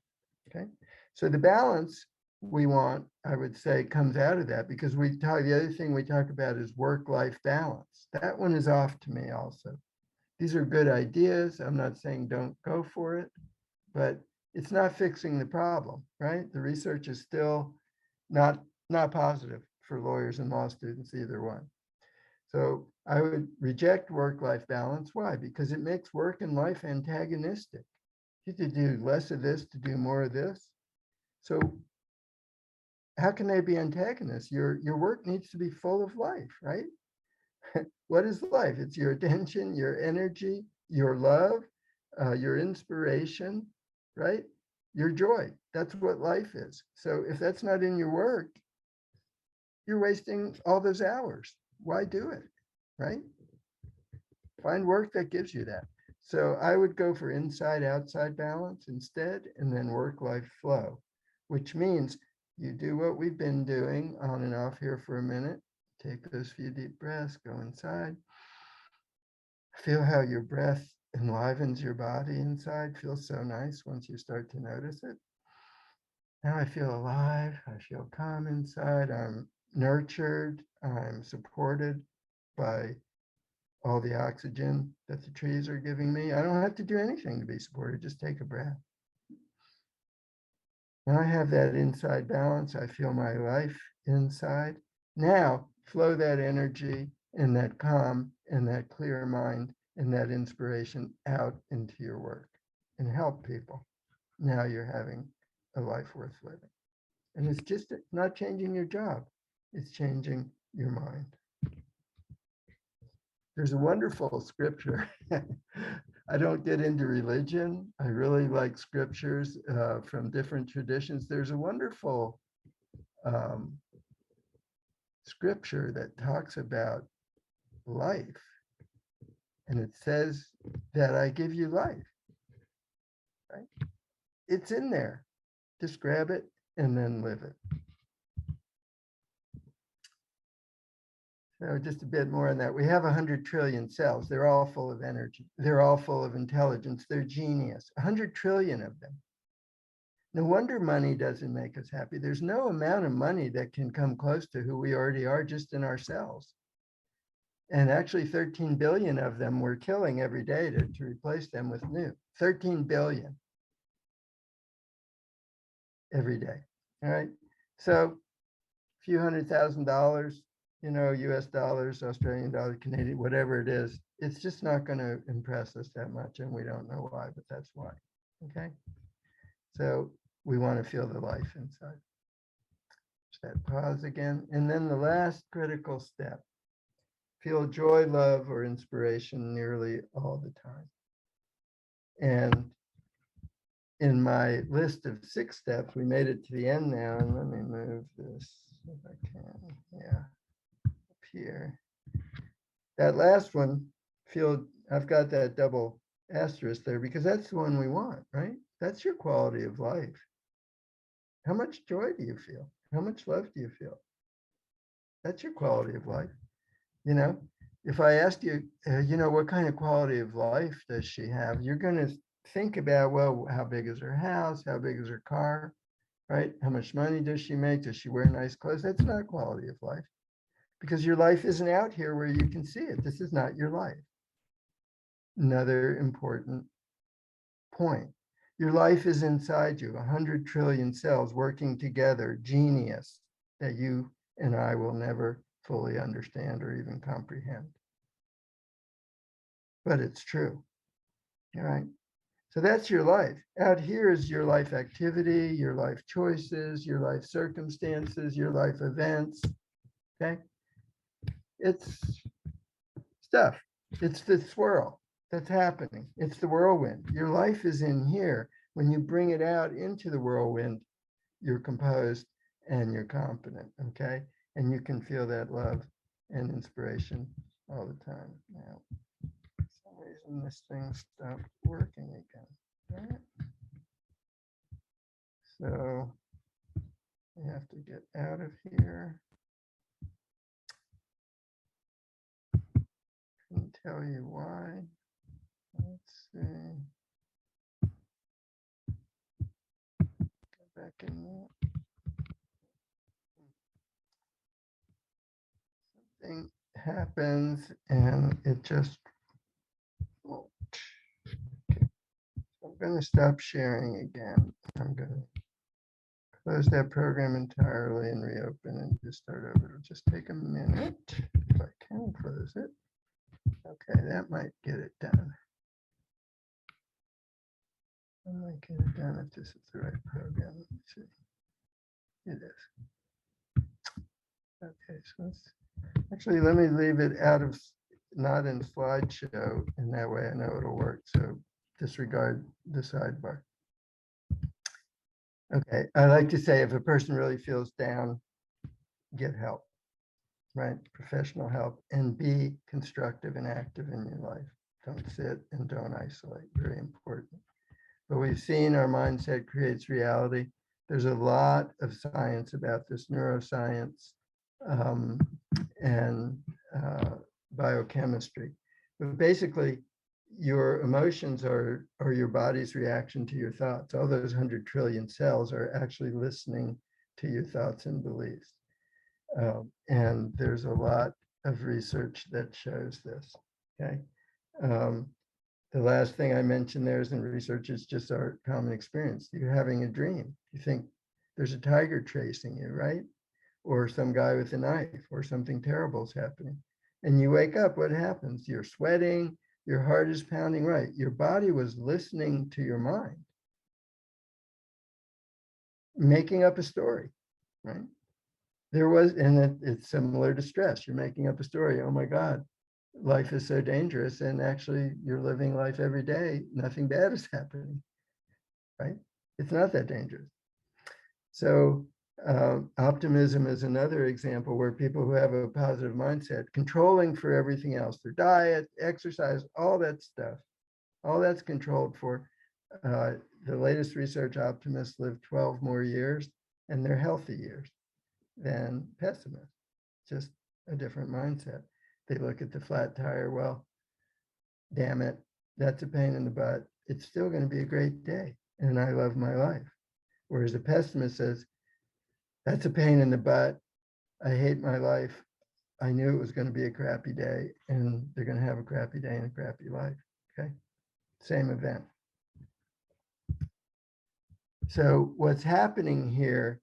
Okay. So the balance we want, I would say, comes out of that, because the other thing we talk about is work-life balance. That one is off to me also. These are good ideas. I'm not saying don't go for it, but it's not fixing the problem, right? The research is still not positive for lawyers and law students, either one. So I would reject work-life balance. Why? Because it makes work and life antagonistic. You have to do less of this to do more of this. So how can they be antagonists? Your work needs to be full of life, right? What is life? It's your attention, your energy, your love, your inspiration, right? Your joy. That's what life is. So if that's not in your work, you're wasting all those hours. Why do it, right? Find work that gives you that. So I would go for inside-outside balance instead, and then work-life flow, which means you do what we've been doing on and off here for a minute. Take those few deep breaths, go inside. Feel how your breath enlivens your body inside. Feels so nice once you start to notice it. Now I feel alive. I feel calm inside. I'm nurtured. I'm supported by all the oxygen that the trees are giving me. I don't have to do anything to be supported. Just take a breath. Now I have that inside balance. I feel my life inside. Now flow that energy and that calm and that clear mind and that inspiration out into your work and help people. Now you're having a life worth living. And it's just not changing your job. It's changing your mind. There's a wonderful scripture. I don't get into religion. I really like scriptures from different traditions. There's a wonderful scripture that talks about life. And it says that I give you life. Right? It's in there. Just grab it and then live it. So just a bit more on that. We have 100 trillion cells. They're all full of energy. They're all full of intelligence. They're genius. 100 trillion of them. No wonder money doesn't make us happy. There's no amount of money that can come close to who we already are just in ourselves. And actually 13 billion of them we're killing every day to replace them with new. 13 billion every day. All right. So a few $100,000, you know, US dollars, Australian dollars, Canadian, whatever it is, it's just not going to impress us that much. And we don't know why, but that's why. Okay. So we want to feel the life inside. Just that pause again. And then the last critical step, feel joy, love, or inspiration nearly all the time. And in my list of 6 steps, we made it to the end now. And let me move this if I can. Yeah, up here. That last one, I've got that double asterisk there because that's the one we want, right? That's your quality of life. How much joy do you feel? How much love do you feel? That's your quality of life. You know, if I asked you, you know, what kind of quality of life does she have? You're going to think about, well, how big is her house? How big is her car? Right? How much money does she make? Does she wear nice clothes? That's not quality of life because your life isn't out here where you can see it. This is not your life. Another important point. Your life is inside you, 100 trillion cells working together, genius that you and I will never fully understand or even comprehend. But it's true. All right. So that's your life. Out here is your life activity, your life choices, your life circumstances, your life events. Okay. It's stuff. It's the swirl that's happening. It's the whirlwind. Your life is in here. When you bring it out into the whirlwind, you're composed and you're confident. Okay. And you can feel that love and inspiration all the time. Now, for some reason, this thing stopped working again. Right? So we have to get out of here. Couldn't tell you why. Let's see. Go back in there. Something happens and it just won't. Okay. So I'm going to stop sharing again. I'm going to close that program entirely and reopen and just start over. It'll just take a minute if I can close it. Okay, that might get it done. I might get it done if this is the right program. Let me see. It is. Okay, so let's actually let me leave it out of not in slideshow, and that way I know it'll work. So disregard the sidebar. Okay, I like to say if a person really feels down, get help, right? Professional help, and be constructive and active in your life. Don't sit and don't isolate, very important. But we've seen our mindset creates reality. There's a lot of science about this, neuroscience and biochemistry. But basically, your emotions are your body's reaction to your thoughts. All those 100 trillion cells are actually listening to your thoughts and beliefs. And there's a lot of research that shows this, okay? The last thing I mentioned there is in research is just our common experience. You're having a dream. You think there's a tiger chasing you, right? Or some guy with a knife or something terrible is happening. And you wake up, what happens? You're sweating, your heart is pounding, right? Your body was listening to your mind, making up a story, right? There was, and it's similar to stress. You're making up a story. Oh my God, life is so dangerous. And actually you're living life every day. Nothing bad is happening, right? It's not that dangerous. So optimism is another example where people who have a positive mindset, controlling for everything else, their diet, exercise, all that stuff, all that's controlled for. The latest research, optimists live 12 more years, and they're healthy years than pessimists. Just a different mindset. They look at the flat tire, well, damn it, that's a pain in the butt. It's still going to be a great day, and I love my life. Whereas a pessimist says, that's a pain in the butt. I hate my life. I knew it was going to be a crappy day, and they're going to have a crappy day and a crappy life. Okay, same event. So what's happening here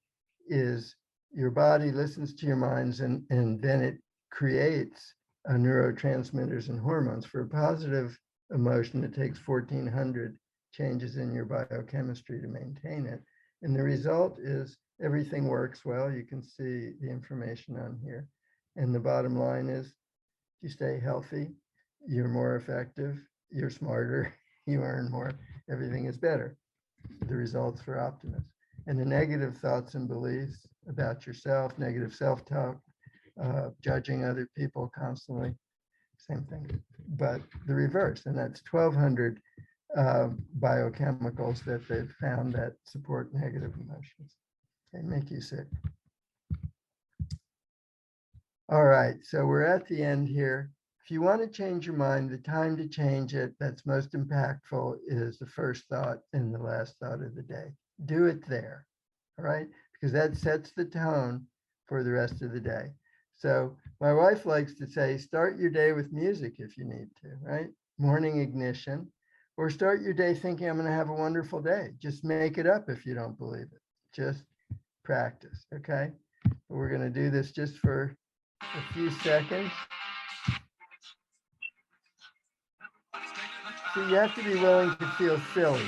is your body listens to your minds, and then it creates neurotransmitters and hormones. For a positive emotion, it takes 1,400 changes in your biochemistry to maintain it. And the result is everything works well. You can see the information on here. And the bottom line is, you stay healthy, you're more effective, you're smarter, you earn more, everything is better. The results for optimists. And the negative thoughts and beliefs about yourself, negative self-talk, judging other people constantly, same thing, but the reverse. And that's 1,200 biochemicals that they've found that support negative emotions. They make you sick. All right, so we're at the end here. If you want to change your mind, the time to change it that's most impactful is the first thought and the last thought of the day. Do it there, all right? Because that sets the tone for the rest of the day. So my wife likes to say, start your day with music if you need to, right? Morning ignition, or start your day thinking I'm going to have a wonderful day. Just make it up if you don't believe it. Just practice, okay? We're going to do this just for a few seconds. So you have to be willing to feel silly.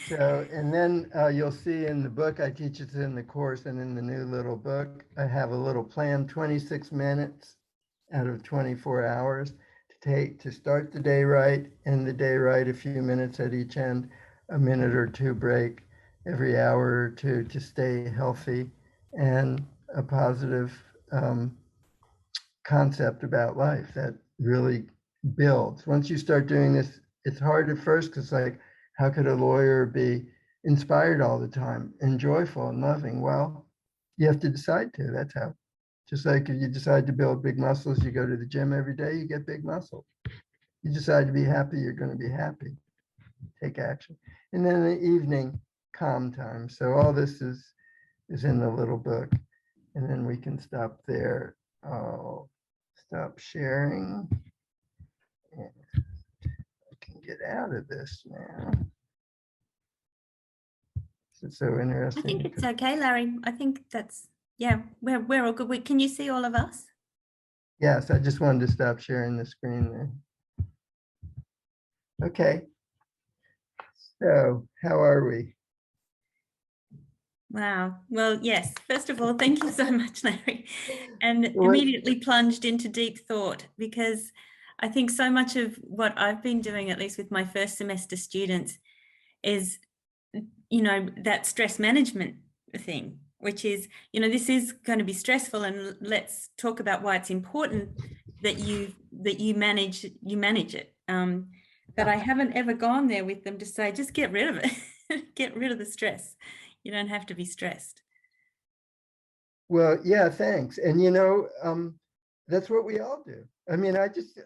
So, and then you'll see in the book, I teach it in the course and in the new little book, I have a little plan, 26 minutes out of 24 hours to start the day right, end the day right, a few minutes at each end, a minute or two break every hour or two to stay healthy, and a positive concept about life that really builds. Once you start doing this, it's hard at first because like, how could a lawyer be inspired all the time and joyful and loving? Well, you have to decide to, that's how. Just like if you decide to build big muscles, you go to the gym every day, you get big muscles. You decide to be happy, you're going to be happy. Take action. And then in the evening, calm time. So all this is in the little book. And then we can stop there. I'll stop sharing. And I can get out of this now. It's so interesting. I think it's okay, Larry. I think that's, yeah, we're all good. Can you see all of us? Yes, I just wanted to stop sharing the screen there. Okay. So how are we? Wow. Well, yes. First of all, thank you so much, Larry. And immediately plunged into deep thought, because I think so much of what I've been doing, at least with my first semester students, is, you know, that stress management thing, which is, you know, this is going to be stressful, and let's talk about why it's important that you manage it. But I haven't ever gone there with them to say, just get rid of it, get rid of the stress. You don't have to be stressed. Well, yeah, thanks. And you know, that's what we all do. I mean, I just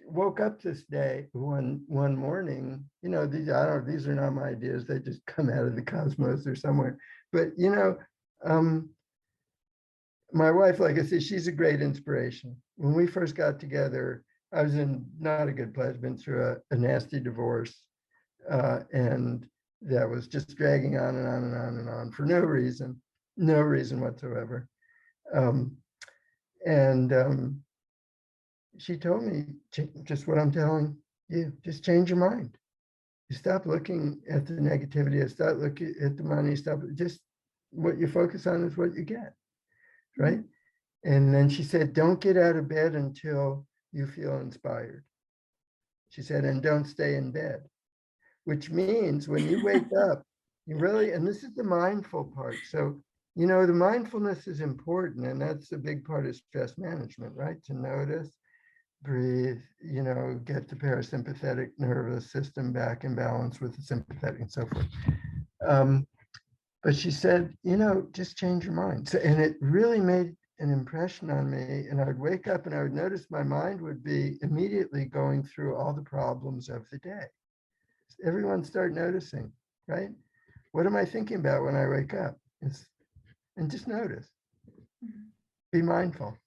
woke up this day one morning. You know, these are not my ideas. They just come out of the cosmos or somewhere. But you know, my wife, like I said, she's a great inspiration. When we first got together, I was in not a good place. Been through a nasty divorce, and that was just dragging on and on and on and on for no reason whatsoever. She told me just what I'm telling you, just change your mind. You stop looking at the negativity, stop looking at the money, stop, just what you focus on is what you get, right? And then she said, don't get out of bed until you feel inspired. She said, and don't stay in bed, which means when you wake up, you really, and this is the mindful part. So, you know, the mindfulness is important, and that's a big part of stress management, right? To notice. breathe, get the parasympathetic nervous system back in balance with the sympathetic and so forth. But she said, just change your mind. So, and it really made an impression on me. And I would wake up and I would notice my mind would be immediately going through all the problems of the day. Everyone start noticing, right? What am I thinking about when I wake up? And just notice. Be mindful.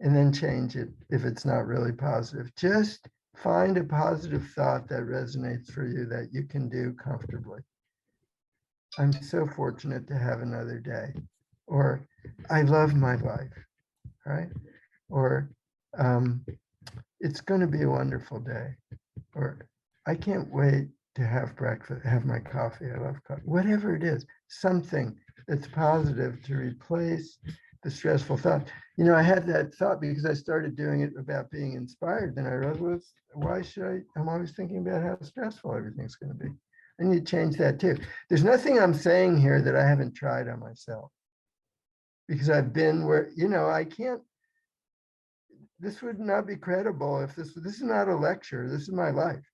And then change it if it's not really positive. Just find a positive thought that resonates for you that you can do comfortably. I'm so fortunate to have another day. Or I love my life, right? Or it's going to be a wonderful day. Or I can't wait to have breakfast, have my coffee. I love coffee. Whatever it is, something that's positive to replace the stressful thought. I had that thought because I started doing it about being inspired. Then I realized, why should I'm always thinking about how stressful everything's going to be. I need to change that too. There's nothing I'm saying here that I haven't tried on myself. Because I've been where, I can't, this would not be credible if this is not a lecture. This is my life.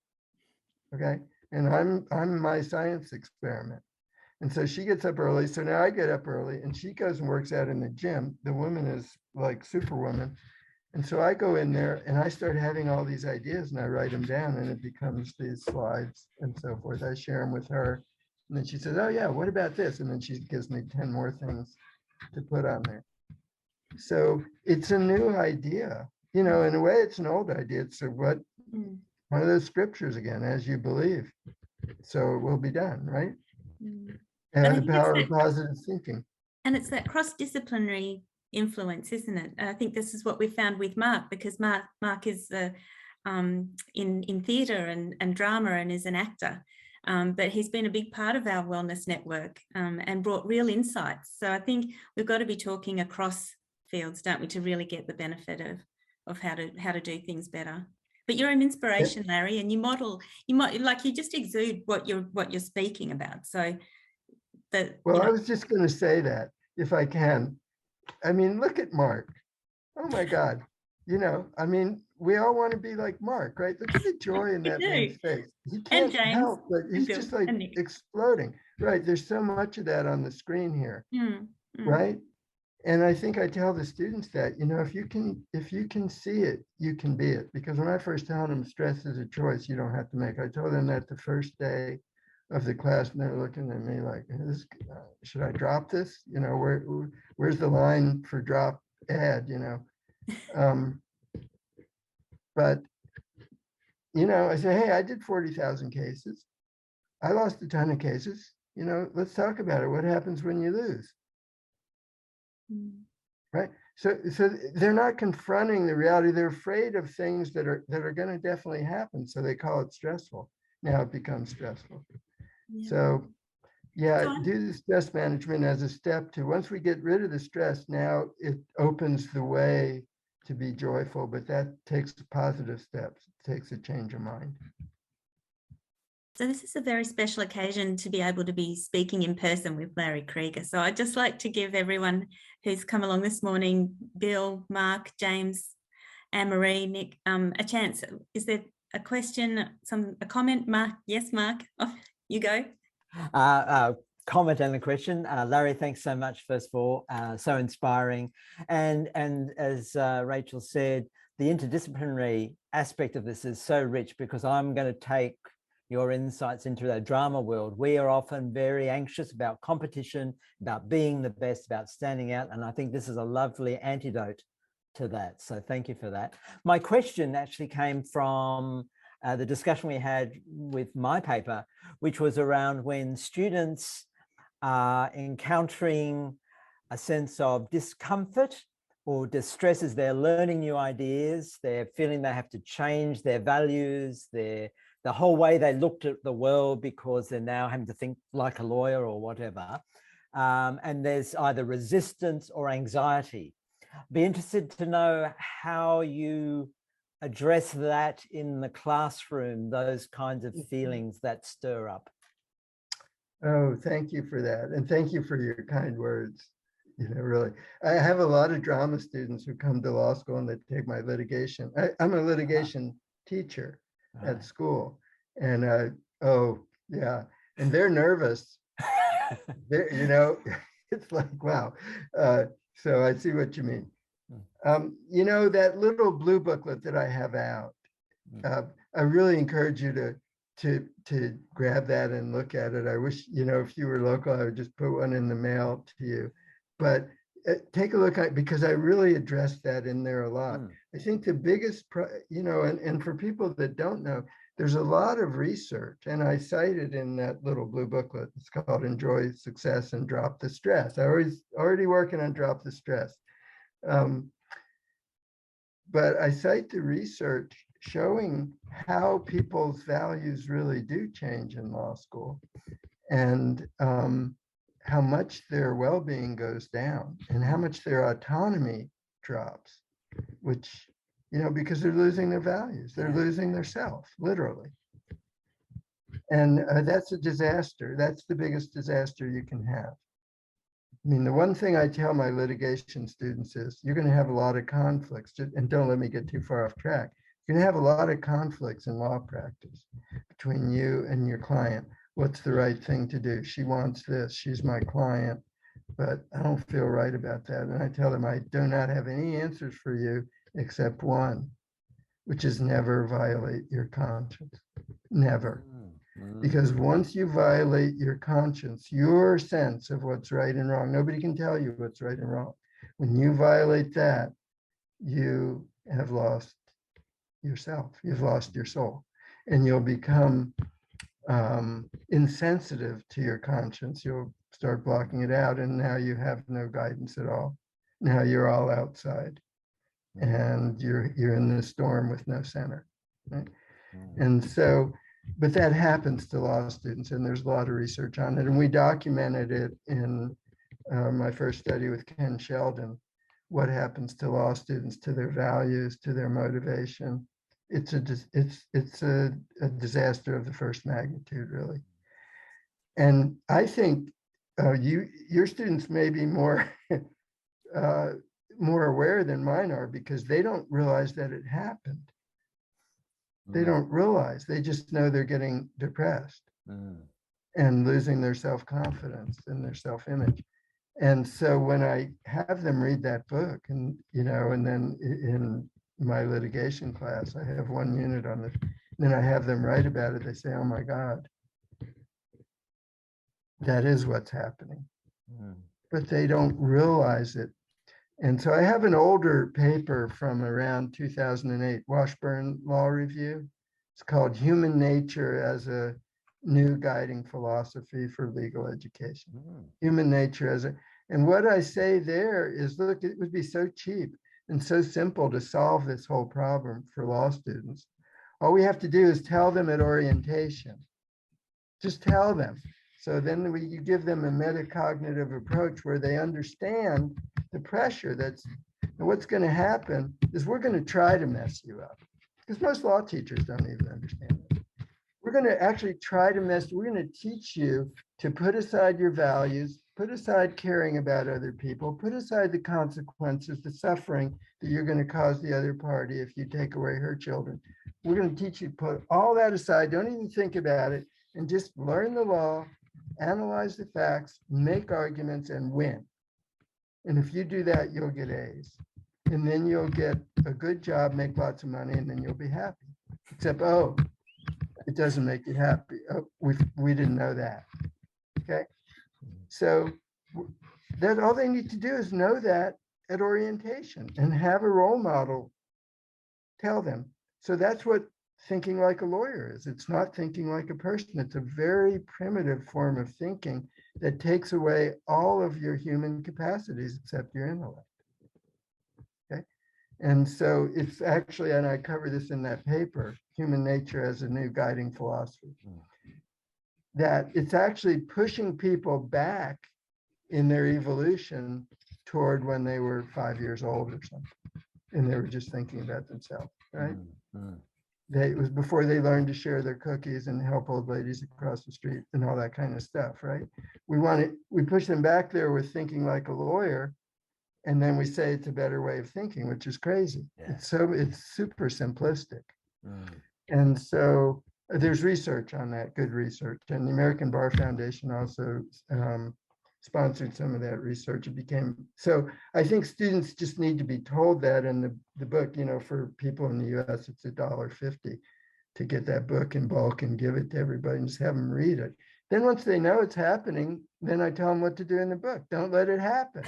Okay. And I'm my science experiment. And so she gets up early. So now I get up early and she goes and works out in the gym. The woman is like superwoman. And so I go in there and I start having all these ideas and I write them down and it becomes these slides and so forth. I share them with her. And then she says, oh yeah, what about this? And then she gives me 10 more things to put on there. So it's a new idea. In a way, it's an old idea. It's one of those scriptures again, as you believe, so it will be done, right? And the power of positive thinking. And it's that cross-disciplinary influence, isn't it? I think this is what we found with Mark, because Mark is in theatre and drama and is an actor. But he's been a big part of our wellness network and brought real insights. So I think we've got to be talking across fields, don't we, to really get the benefit of how to do things better. But you're an inspiration, Larry, and you just exude what you're speaking about. So I was just going to say that if I can. I mean, look at Mark. Oh my God. We all want to be like Mark, right? Look at the joy in that man's face. He can't help, but he's just like exploding. Right. There's so much of that on the screen here. Right. And I think I tell the students that, if you can see it, you can be it. Because when I first told them stress is a choice you don't have to make, I told them that the first day of the class, and they're looking at me like, should I drop this? Where's the line for drop ad, But, I say, hey, I did 40,000 cases. I lost a ton of cases. Let's talk about it. What happens when you lose? Right. So they're not confronting the reality. They're afraid of things that are going to definitely happen. So they call it stressful. Now it becomes stressful. Yeah. So do the stress management as a step to, once we get rid of the stress, now it opens the way to be joyful, but that takes positive steps. It takes a change of mind. So this is a very special occasion to be able to be speaking in person with Larry Krieger. So I'd just like to give everyone who's come along this morning, Bill, Mark, James, Anne-Marie, Nick, a chance. Is there a question, a comment? Mark? Yes, Mark, you go. Comment and a question. Larry, thanks so much, first of all, so inspiring. And as Rachel said, the interdisciplinary aspect of this is so rich, because I'm going to take your insights into the drama world. We are often very anxious about competition, about being the best, about standing out. And I think this is a lovely antidote to that. So thank you for that. My question actually came from the discussion we had with my paper, which was around when students are encountering a sense of discomfort or distress as they're learning new ideas, they're feeling they have to change their values, the whole way they looked at the world, because they're now having to think like a lawyer or whatever. And there's either resistance or anxiety. Be interested to know how you address that in the classroom, those kinds of feelings that stir up. Oh, thank you for that. And thank you for your kind words. really. I have a lot of drama students who come to law school and they take my litigation. I'm a litigation teacher Right. at school. And oh, yeah. And they're nervous. They're, it's like, wow. So I see what you mean. That little blue booklet that I have out, I really encourage you to grab that and look at it. I wish, if you were local, I would just put one in the mail to you. But take a look at it, because I really addressed that in there a lot. I think the biggest, and for people that don't know, there's a lot of research, and I cited in that little blue booklet. It's called Enjoy Success and Drop the Stress. I already working on Drop the Stress. But I cite the research showing how people's values really do change in law school, and how much their well-being goes down and how much their autonomy drops, which, because they're losing their values, they're losing their self, literally. And that's a disaster. That's the biggest disaster you can have. I mean, the one thing I tell my litigation students is you're going to have a lot of conflicts, and don't let me get too far off track. You're going to have a lot of conflicts in law practice between you and your client. What's the right thing to do? She wants this. She's my client, but I don't feel right about that. And I tell them I do not have any answers for you except one, which is never violate your conscience. Never. Because once you violate your conscience, your sense of what's right and wrong, nobody can tell you what's right and wrong. When you violate that, you have lost yourself. You've lost your soul, and you'll become insensitive to your conscience. You'll start blocking it out, and now you have no guidance at all. Now you're all outside, and you're in the storm with no center. Right? And so, but that happens to law students, and there's a lot of research on it. And we documented it in my first study with Ken Sheldon, what happens to law students, to their values, to their motivation. It's a disaster of the first magnitude, really. And I think your students may be more more aware than mine are, because they don't realize that it happened. They don't realize, they just know they're getting depressed and losing their self-confidence and their self-image. And so when I have them read that book, and and then in my litigation class, I have one unit on this, then I have them write about it. They say, oh my God, that is what's happening. But they don't realize it. And so I have an older paper from around 2008, Washburn Law Review. It's called Human Nature as a New Guiding Philosophy for Legal Education. Human nature and what I say there is, look, it would be so cheap and so simple to solve this whole problem for law students. All we have to do is tell them at orientation. Just tell them. So then you give them a metacognitive approach where they understand the pressure and what's going to happen is we're going to try to mess you up, because most law teachers don't even understand it. We're going to actually try to we're going to teach you to put aside your values, put aside caring about other people, put aside the consequences, the suffering that you're going to cause the other party if you take away her children. We're going to teach you to put all that aside, don't even think about it, and just learn the law, analyze the facts, make arguments, and win. And if you do that, you'll get A's. And then you'll get a good job, make lots of money, and then you'll be happy. Except, oh, it doesn't make you happy. Oh, we didn't know that. Okay? So that all they need to do is know that at orientation and have a role model tell them. So that's what thinking like a lawyer is. It's not thinking like a person. It's a very primitive form of thinking that takes away all of your human capacities except your intellect. Okay. And so it's actually, and I cover this in that paper, Human Nature as a New Guiding Philosophy, that it's actually pushing people back in their evolution toward when they were 5 years old or something, and they were just thinking about themselves, right? it was before they learned to share their cookies and help old ladies across the street and all that kind of stuff, right? We push them back there with thinking like a lawyer, and then we say it's a better way of thinking, which is crazy. Yeah. It's super simplistic. Mm. And so there's research on that, good research. And the American Bar Foundation also sponsored some of that research. So I think students just need to be told that. And the book, you know, for people in the US, it's $1.50 to get that book in bulk and give it to everybody and just have them read it. Then once they know it's happening, then I tell them what to do in the book. Don't let it happen.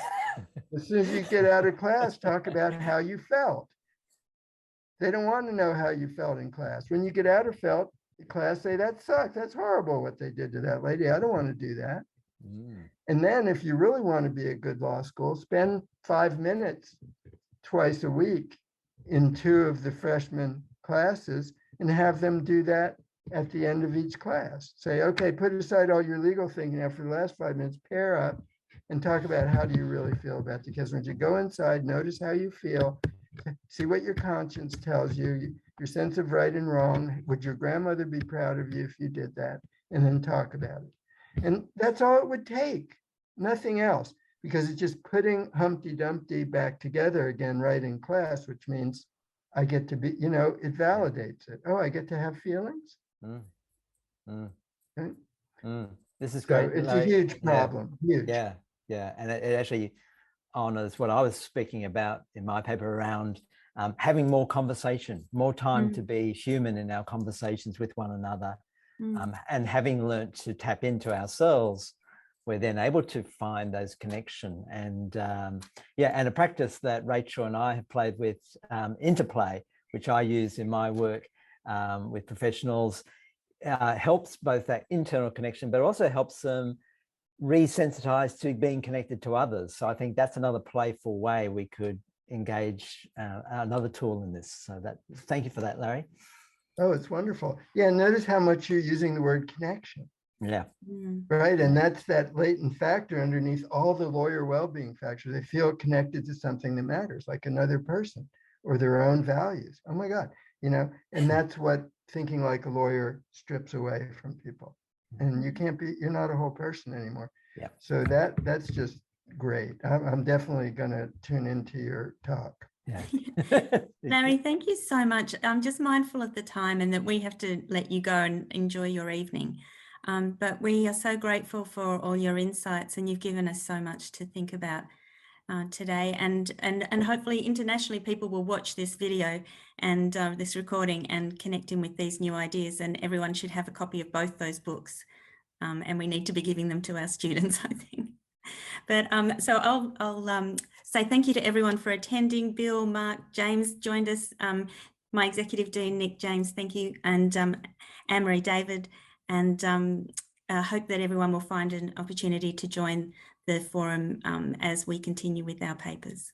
As soon as you get out of class, talk about how you felt. They don't want to know how you felt in class. When you get out of class, say, that sucked. That's horrible what they did to that lady. I don't want to do that. Mm. And then if you really want to be a good law school, spend 5 minutes twice a week in 2 of the freshman classes and have them do that at the end of each class. Say, okay, put aside all your legal thinking. Now for the last 5 minutes, pair up and talk about how do you really feel about the case. When you go inside, notice how you feel. See what your conscience tells you, your sense of right and wrong. Would your grandmother be proud of you if you did that? And then talk about it. And that's all it would take, nothing else, because it's just putting Humpty Dumpty back together again right in class, which means I get to be, you know, it validates it. Oh, I get to have feelings. Mm. Mm. Right? Mm. This is So great. it's Larry. a huge problem, huge. Yeah, yeah, and it actually honors what I was speaking about in my paper around having more conversation, more time to be human in our conversations with one another, and having learnt to tap into ourselves, we're then able to find those connection. And yeah, and a practice that Rachel and I have played with, interplay, which I use in my work with professionals, helps both that internal connection, but also helps them resensitized to being connected to others. So I think that's another playful way we could engage another tool in this. So that, thank you for that, Larry. Oh, it's wonderful. Yeah, notice how much you're using the word connection. Yeah. Right. And that's that latent factor underneath all the lawyer well-being factors. They feel connected to something that matters, like another person or their own values. Oh my God, you know, and that's what thinking like a lawyer strips away from people. And you can't be, you're not a whole person anymore. Yeah. So that's just great. I'm definitely going to tune into your talk. Yeah. Larry, thank you so much. I'm just mindful of the time and that we have to let you go and enjoy your evening. But we are so grateful for all your insights, and you've given us so much to think about today. And hopefully internationally people will watch this video and this recording and connect in with these new ideas, and everyone should have a copy of both those books. And we need to be giving them to our students, I think. But so I'll say thank you to everyone for attending. Bill, Mark, James joined us, my Executive Dean, Nick James, thank you, and Anne-Marie, David, and I hope that everyone will find an opportunity to join the forum as we continue with our papers.